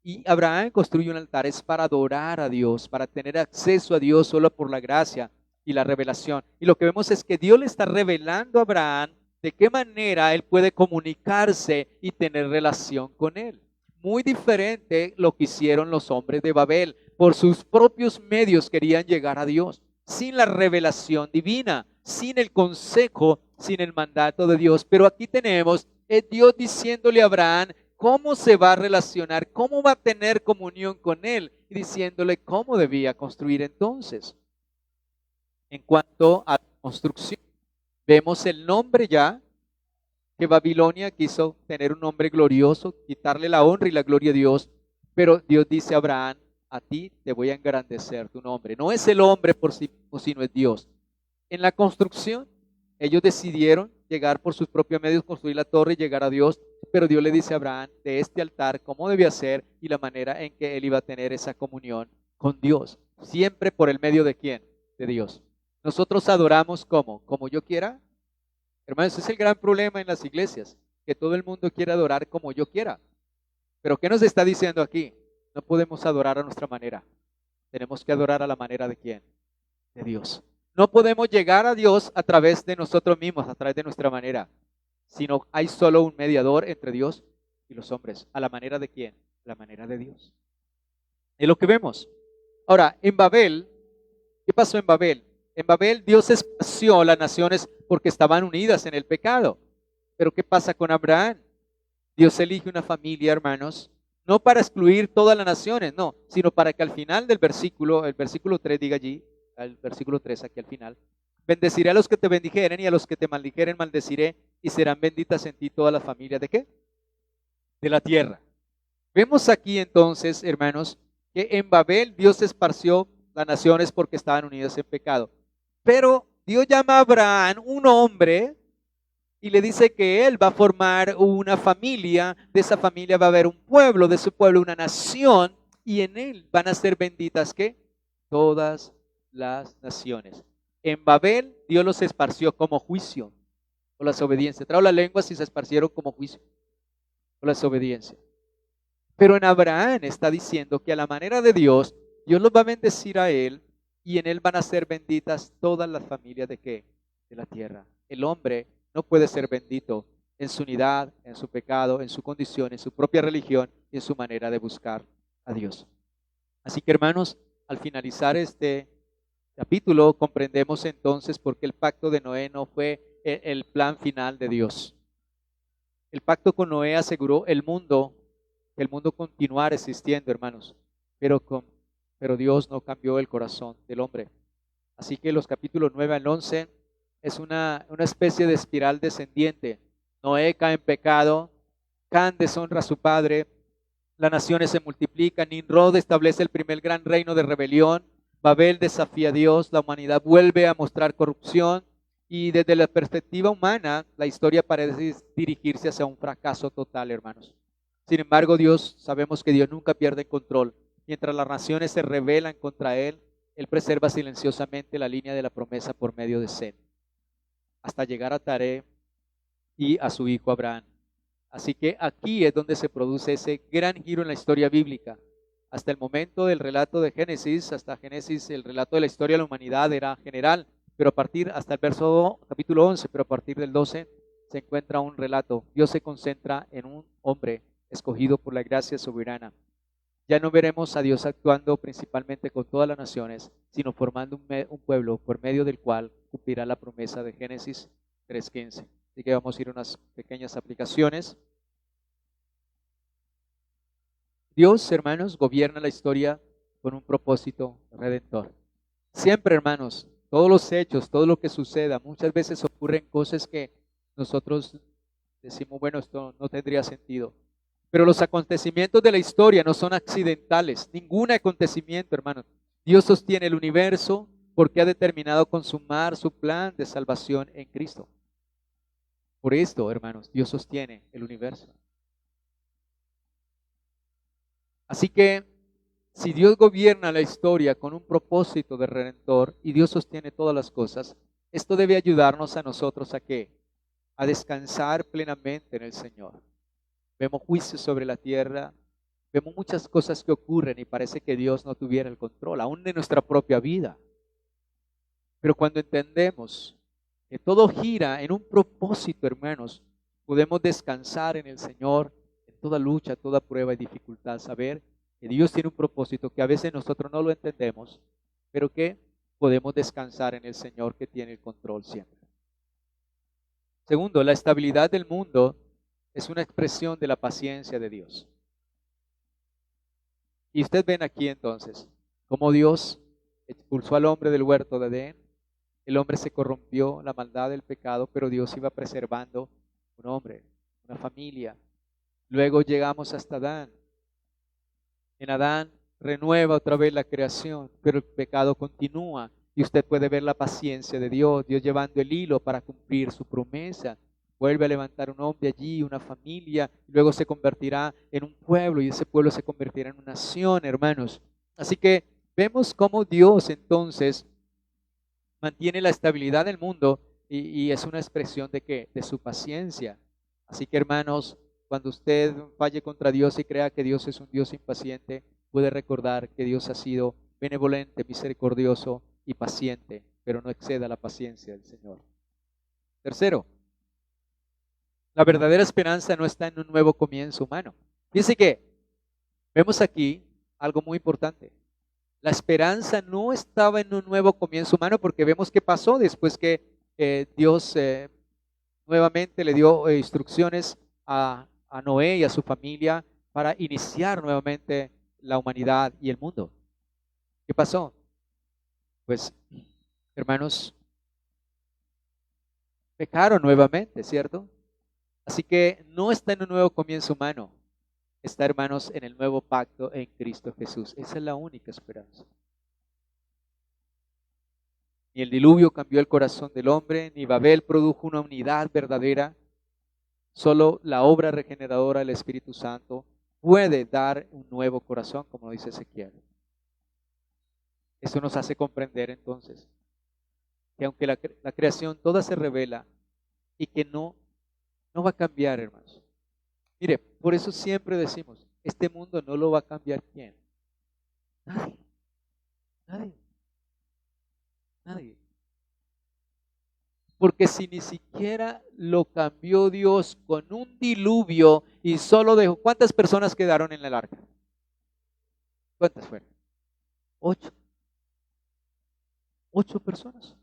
Y Abraham construye un altar, es para adorar a Dios, para tener acceso a Dios solo por la gracia y la revelación. Y lo que vemos es que Dios le está revelando a Abraham de qué manera él puede comunicarse y tener relación con él. Muy diferente lo que hicieron los hombres de Babel. Por sus propios medios querían llegar a Dios, sin la revelación divina, sin el consejo, sin el mandato de Dios. Pero aquí tenemos Dios diciéndole a Abraham cómo se va a relacionar, cómo va a tener comunión con él, y diciéndole cómo debía construir entonces. En cuanto a la construcción, vemos el nombre ya, que Babilonia quiso tener un nombre glorioso, quitarle la honra y la gloria a Dios, pero Dios dice a Abraham, a ti te voy a engrandecer tu nombre. No es el hombre por sí mismo, sino es Dios. En la construcción, ellos decidieron llegar por sus propios medios, construir la torre y llegar a Dios, pero Dios le dice a Abraham de este altar cómo debía ser y la manera en que él iba a tener esa comunión con Dios. Siempre por el medio de ¿quién? De Dios. Nosotros adoramos como yo quiera. Hermanos, ese es el gran problema en las iglesias, que todo el mundo quiere adorar como yo quiera. Pero ¿qué nos está diciendo aquí? No podemos adorar a nuestra manera. Tenemos que adorar a la manera de ¿quién? De Dios. No podemos llegar a Dios a través de nosotros mismos, a través de nuestra manera, sino hay solo un mediador entre Dios y los hombres. ¿A la manera de quién? La manera de Dios. Es lo que vemos. Ahora, en Babel, ¿qué pasó en Babel? En Babel Dios esparció las naciones porque estaban unidas en el pecado. Pero ¿qué pasa con Abraham? Dios elige una familia, hermanos, no para excluir todas las naciones, no, sino para que al final del versículo, el versículo 3 diga allí, el versículo 3 aquí al final, bendeciré a los que te bendijeren y a los que te maldijeren maldeciré y serán benditas en ti todas las familias ¿de qué? De la tierra. Vemos aquí entonces, hermanos, que en Babel Dios esparció las naciones porque estaban unidas en pecado. Pero Dios llama a Abraham un hombre y le dice que él va a formar una familia, de esa familia va a haber un pueblo, de su pueblo una nación, y en él van a ser benditas ¿qué? Todas las naciones. En Babel Dios los esparció como juicio o las obediencias. Trajo las lenguas y se esparcieron como juicio o las obediencias. Pero en Abraham está diciendo que a la manera de Dios, Dios los va a bendecir a él y en él van a ser benditas todas las familias ¿de qué? De la tierra. El hombre no puede ser bendito en su unidad, en su pecado, en su condición, en su propia religión y en su manera de buscar a Dios. Así que hermanos, al finalizar este capítulo comprendemos entonces por qué el pacto de Noé no fue el plan final de Dios. El pacto con Noé aseguró que el mundo continuara existiendo, hermanos, pero Dios no cambió el corazón del hombre. Así que los capítulos 9 al 11 es una especie de espiral descendiente. Noé cae en pecado, Can deshonra a su padre, las naciones se multiplican, Nimrod establece el primer gran reino de rebelión, Babel desafía a Dios, la humanidad vuelve a mostrar corrupción, Y desde la perspectiva humana, la historia parece dirigirse hacia un fracaso total, hermanos. Sin embargo, sabemos que Dios nunca pierde el control. Mientras las naciones se rebelan contra Él preserva silenciosamente la línea de la promesa por medio de Sem, hasta llegar a Taré y a su hijo Abraham. Así que aquí es donde se produce ese gran giro en la historia bíblica. Hasta el momento del relato de Génesis, hasta Génesis, el relato de la historia de la humanidad era general, pero hasta el capítulo 11, pero a partir del 12 se encuentra un relato. Dios se concentra en un hombre escogido por la gracia soberana. Ya no veremos a Dios actuando principalmente con todas las naciones, sino formando un pueblo por medio del cual cumplirá la promesa de Génesis 3:15. Así que vamos a ir a unas pequeñas aplicaciones. Dios, hermanos, gobierna la historia con un propósito redentor. Siempre, hermanos, todos los hechos, todo lo que suceda, muchas veces ocurren cosas que nosotros decimos, bueno, esto no tendría sentido. Pero los acontecimientos de la historia no son accidentales, ningún acontecimiento, hermanos. Dios sostiene el universo porque ha determinado consumar su plan de salvación en Cristo. Por esto, hermanos, Dios sostiene el universo. Así que, si Dios gobierna la historia con un propósito de redentor y Dios sostiene todas las cosas, esto debe ayudarnos a nosotros a ¿qué? A descansar plenamente en el Señor. Vemos juicios sobre la tierra, vemos muchas cosas que ocurren y parece que Dios no tuviera el control, aún de nuestra propia vida. Pero cuando entendemos que todo gira en un propósito, hermanos, podemos descansar en el Señor en toda lucha, toda prueba y dificultad, saber que Dios tiene un propósito que a veces nosotros no lo entendemos, pero que podemos descansar en el Señor que tiene el control siempre. Segundo, la estabilidad del mundo es una expresión de la paciencia de Dios. Y ustedes ven aquí entonces cómo Dios expulsó al hombre del huerto de Edén. El hombre se corrompió, la maldad del pecado, pero Dios iba preservando un hombre, una familia. Luego llegamos hasta Adán. En Adán renueva otra vez la creación, pero el pecado continúa. Y usted puede ver la paciencia de Dios, Dios llevando el hilo para cumplir su promesa. Vuelve a levantar un hombre allí, una familia, luego se convertirá en un pueblo y ese pueblo se convertirá en una nación, hermanos. Así que vemos cómo Dios entonces mantiene la estabilidad del mundo y es una expresión de ¿qué? De su paciencia. Así que, hermanos, cuando usted falle contra Dios y crea que Dios es un Dios impaciente, puede recordar que Dios ha sido benevolente, misericordioso y paciente, pero no exceda la paciencia del Señor. Tercero, la verdadera esperanza no está en un nuevo comienzo humano. Dice que vemos aquí algo muy importante. La esperanza no estaba en un nuevo comienzo humano porque vemos qué pasó después que Dios nuevamente le dio instrucciones a Noé y a su familia para iniciar nuevamente la humanidad y el mundo. ¿Qué pasó? Pues, hermanos, pecaron nuevamente, ¿cierto? Así que no está en un nuevo comienzo humano. Está, hermanos, en el nuevo pacto en Cristo Jesús. Esa es la única esperanza. Ni el diluvio cambió el corazón del hombre, ni Babel produjo una unidad verdadera. Solo la obra regeneradora del Espíritu Santo puede dar un nuevo corazón, como dice Ezequiel. Eso nos hace comprender entonces que aunque la creación toda se revela y que no va a cambiar, hermanos. Mire, por eso siempre decimos, este mundo no lo va a cambiar ¿quién? Nadie. Nadie. Nadie. Porque si ni siquiera lo cambió Dios con un diluvio y solo dejó, ¿cuántas personas quedaron en el arca? ¿Cuántas fueron? 8. 8 personas.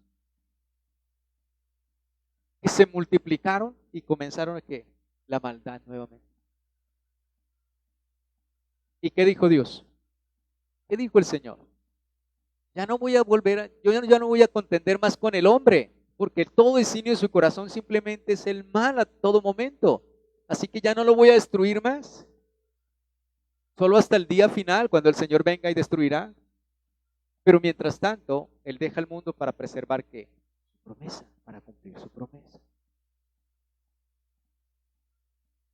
Que se multiplicaron y comenzaron a ¿qué? La maldad nuevamente. ¿Y qué dijo Dios? ¿Qué dijo el Señor? Ya no voy a yo ya no voy a contender más con el hombre, porque todo designio de su corazón simplemente es el mal a todo momento. Así que ya no lo voy a destruir más. Solo hasta el día final, cuando el Señor venga y destruirá. Pero mientras tanto, Él deja el mundo para preservar ¿qué? Su promesa, para cumplir su promesa.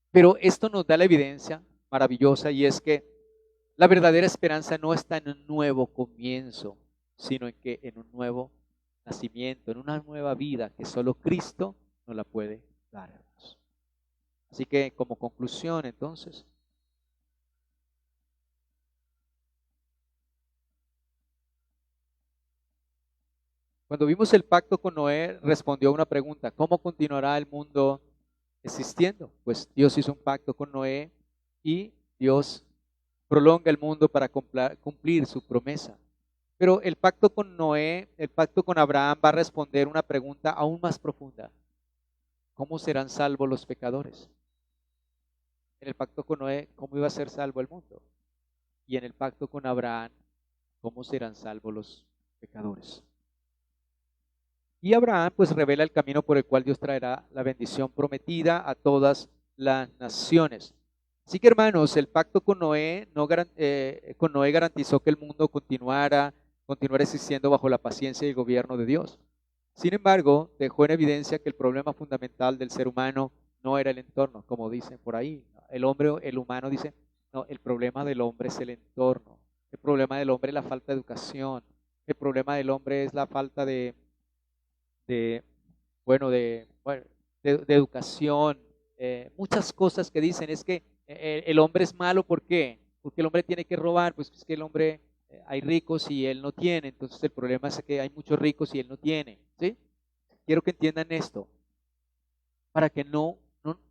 Pero esto nos da la evidencia maravillosa, y es que la verdadera esperanza no está en un nuevo comienzo, sino en un nuevo nacimiento, en una nueva vida que solo Cristo nos la puede dar, hermanos. Así que como conclusión, entonces, cuando vimos el pacto con Noé, respondió a una pregunta: ¿cómo continuará el mundo existiendo? Pues Dios hizo un pacto con Noé y Dios prolonga el mundo para cumplir su promesa. Pero el pacto con Noé, el pacto con Abraham va a responder una pregunta aún más profunda: ¿cómo serán salvos los pecadores? En el pacto con Noé, ¿cómo iba a ser salvo el mundo? Y en el pacto con Abraham, ¿cómo serán salvos los pecadores? Y Abraham pues revela el camino por el cual Dios traerá la bendición prometida a todas las naciones. Así que, hermanos, el pacto con Noé, con Noé garantizó que el mundo continuara existiendo bajo la paciencia y el gobierno de Dios. Sin embargo, dejó en evidencia que el problema fundamental del ser humano no era el entorno, como dicen por ahí. El humano dice: no, el problema del hombre es el entorno. El problema del hombre es la falta de educación. El problema del hombre es la falta de, bueno, de educación. Muchas cosas que dicen es que el hombre es malo. ¿Por qué? Porque el hombre tiene que robar. Pues es que el hombre, hay ricos y él no tiene, entonces el problema es que hay muchos ricos y él no tiene, ¿sí? Quiero que entiendan esto, para que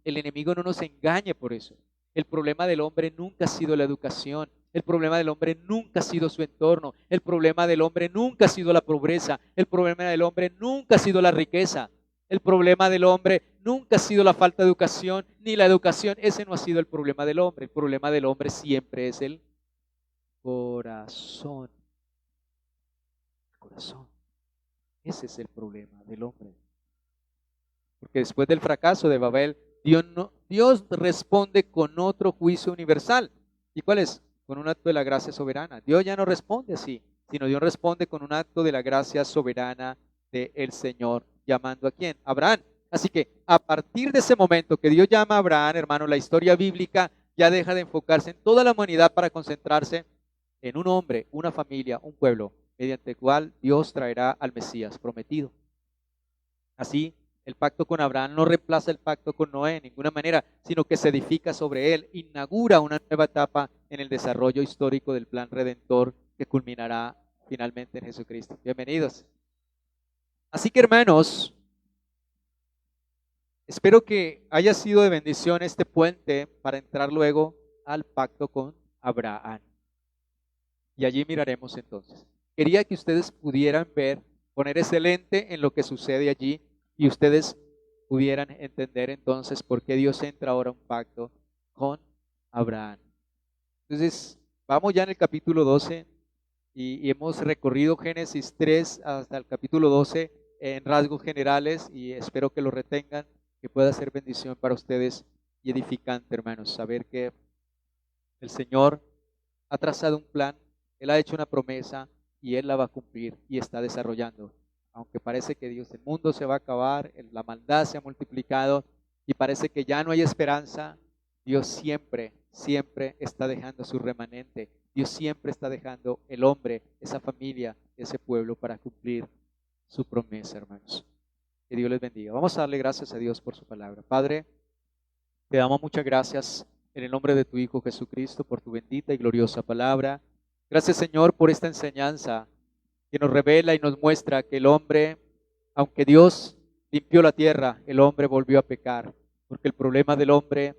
el enemigo no nos engañe por eso. El problema del hombre nunca ha sido la educación. El problema del hombre nunca ha sido su entorno. El problema del hombre nunca ha sido la pobreza. El problema del hombre nunca ha sido la riqueza. El problema del hombre nunca ha sido la falta de educación, ni la educación. Ese no ha sido el problema del hombre. El problema del hombre siempre es el corazón. El corazón. Ese es el problema del hombre. Porque después del fracaso de Babel, Dios responde con otro juicio universal. ¿Y cuál es? Con un acto de la gracia soberana. Dios ya no responde así, sino Dios responde con un acto de la gracia soberana del Señor. ¿Llamando a quién? Abraham. Así que a partir de ese momento que Dios llama a Abraham, hermano, la historia bíblica ya deja de enfocarse en toda la humanidad para concentrarse en un hombre, una familia, un pueblo, mediante el cual Dios traerá al Mesías prometido. Así, el pacto con Abraham no reemplaza el pacto con Noé en ninguna manera, sino que se edifica sobre él, inaugura una nueva etapa en el desarrollo histórico del plan redentor que culminará finalmente en Jesucristo. Bienvenidos. Así que, hermanos, espero que haya sido de bendición este puente para entrar luego al pacto con Abraham. Y allí miraremos entonces. Quería que ustedes pudieran ver, poner ese lente en lo que sucede allí, y ustedes pudieran entender entonces por qué Dios entra ahora a un pacto con Abraham. Entonces, vamos ya en el capítulo 12 y hemos recorrido Génesis 3 hasta el capítulo 12 en rasgos generales, y espero que lo retengan, que pueda ser bendición para ustedes y edificante, hermanos, saber que el Señor ha trazado un plan, Él ha hecho una promesa y Él la va a cumplir y está desarrollando. Aunque parece que el mundo se va a acabar, la maldad se ha multiplicado y parece que ya no hay esperanza, Dios siempre, siempre está dejando su remanente. Dios siempre está dejando el hombre, esa familia, ese pueblo para cumplir su promesa, hermanos. Que Dios les bendiga. Vamos a darle gracias a Dios por su palabra. Padre, te damos muchas gracias en el nombre de tu Hijo Jesucristo por tu bendita y gloriosa palabra. Gracias, Señor, por esta enseñanza que nos revela y nos muestra que el hombre, aunque Dios limpió la tierra, el hombre volvió a pecar, porque el problema del hombre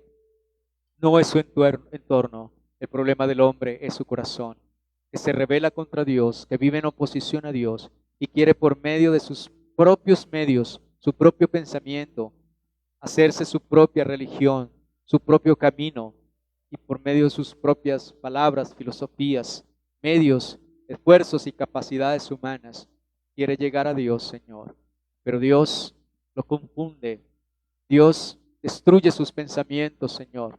no es su entorno, el problema del hombre es su corazón, que se rebela contra Dios, que vive en oposición a Dios y quiere por medio de sus propios medios, su propio pensamiento, hacerse su propia religión, su propio camino, y por medio de sus propias palabras, filosofías, medios, esfuerzos y capacidades humanas, quiere llegar a Dios, Señor. Pero Dios lo confunde, Dios destruye sus pensamientos, Señor,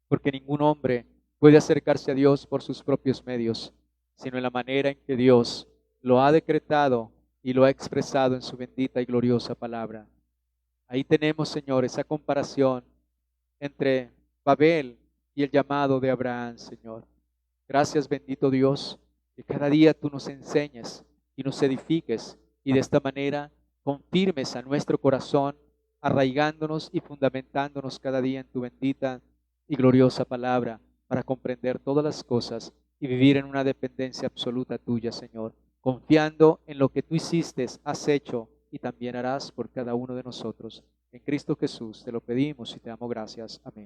porque ningún hombre puede acercarse a Dios por sus propios medios, sino en la manera en que Dios lo ha decretado y lo ha expresado en su bendita y gloriosa palabra. Ahí tenemos, Señor, esa comparación entre Babel y el llamado de Abraham, Señor. Gracias, bendito Dios, que cada día tú nos enseñes y nos edifiques y de esta manera confirmes a nuestro corazón, arraigándonos y fundamentándonos cada día en tu bendita y gloriosa palabra para comprender todas las cosas y vivir en una dependencia absoluta tuya, Señor, confiando en lo que tú hiciste, has hecho y también harás por cada uno de nosotros. En Cristo Jesús te lo pedimos y te damos gracias. Amén.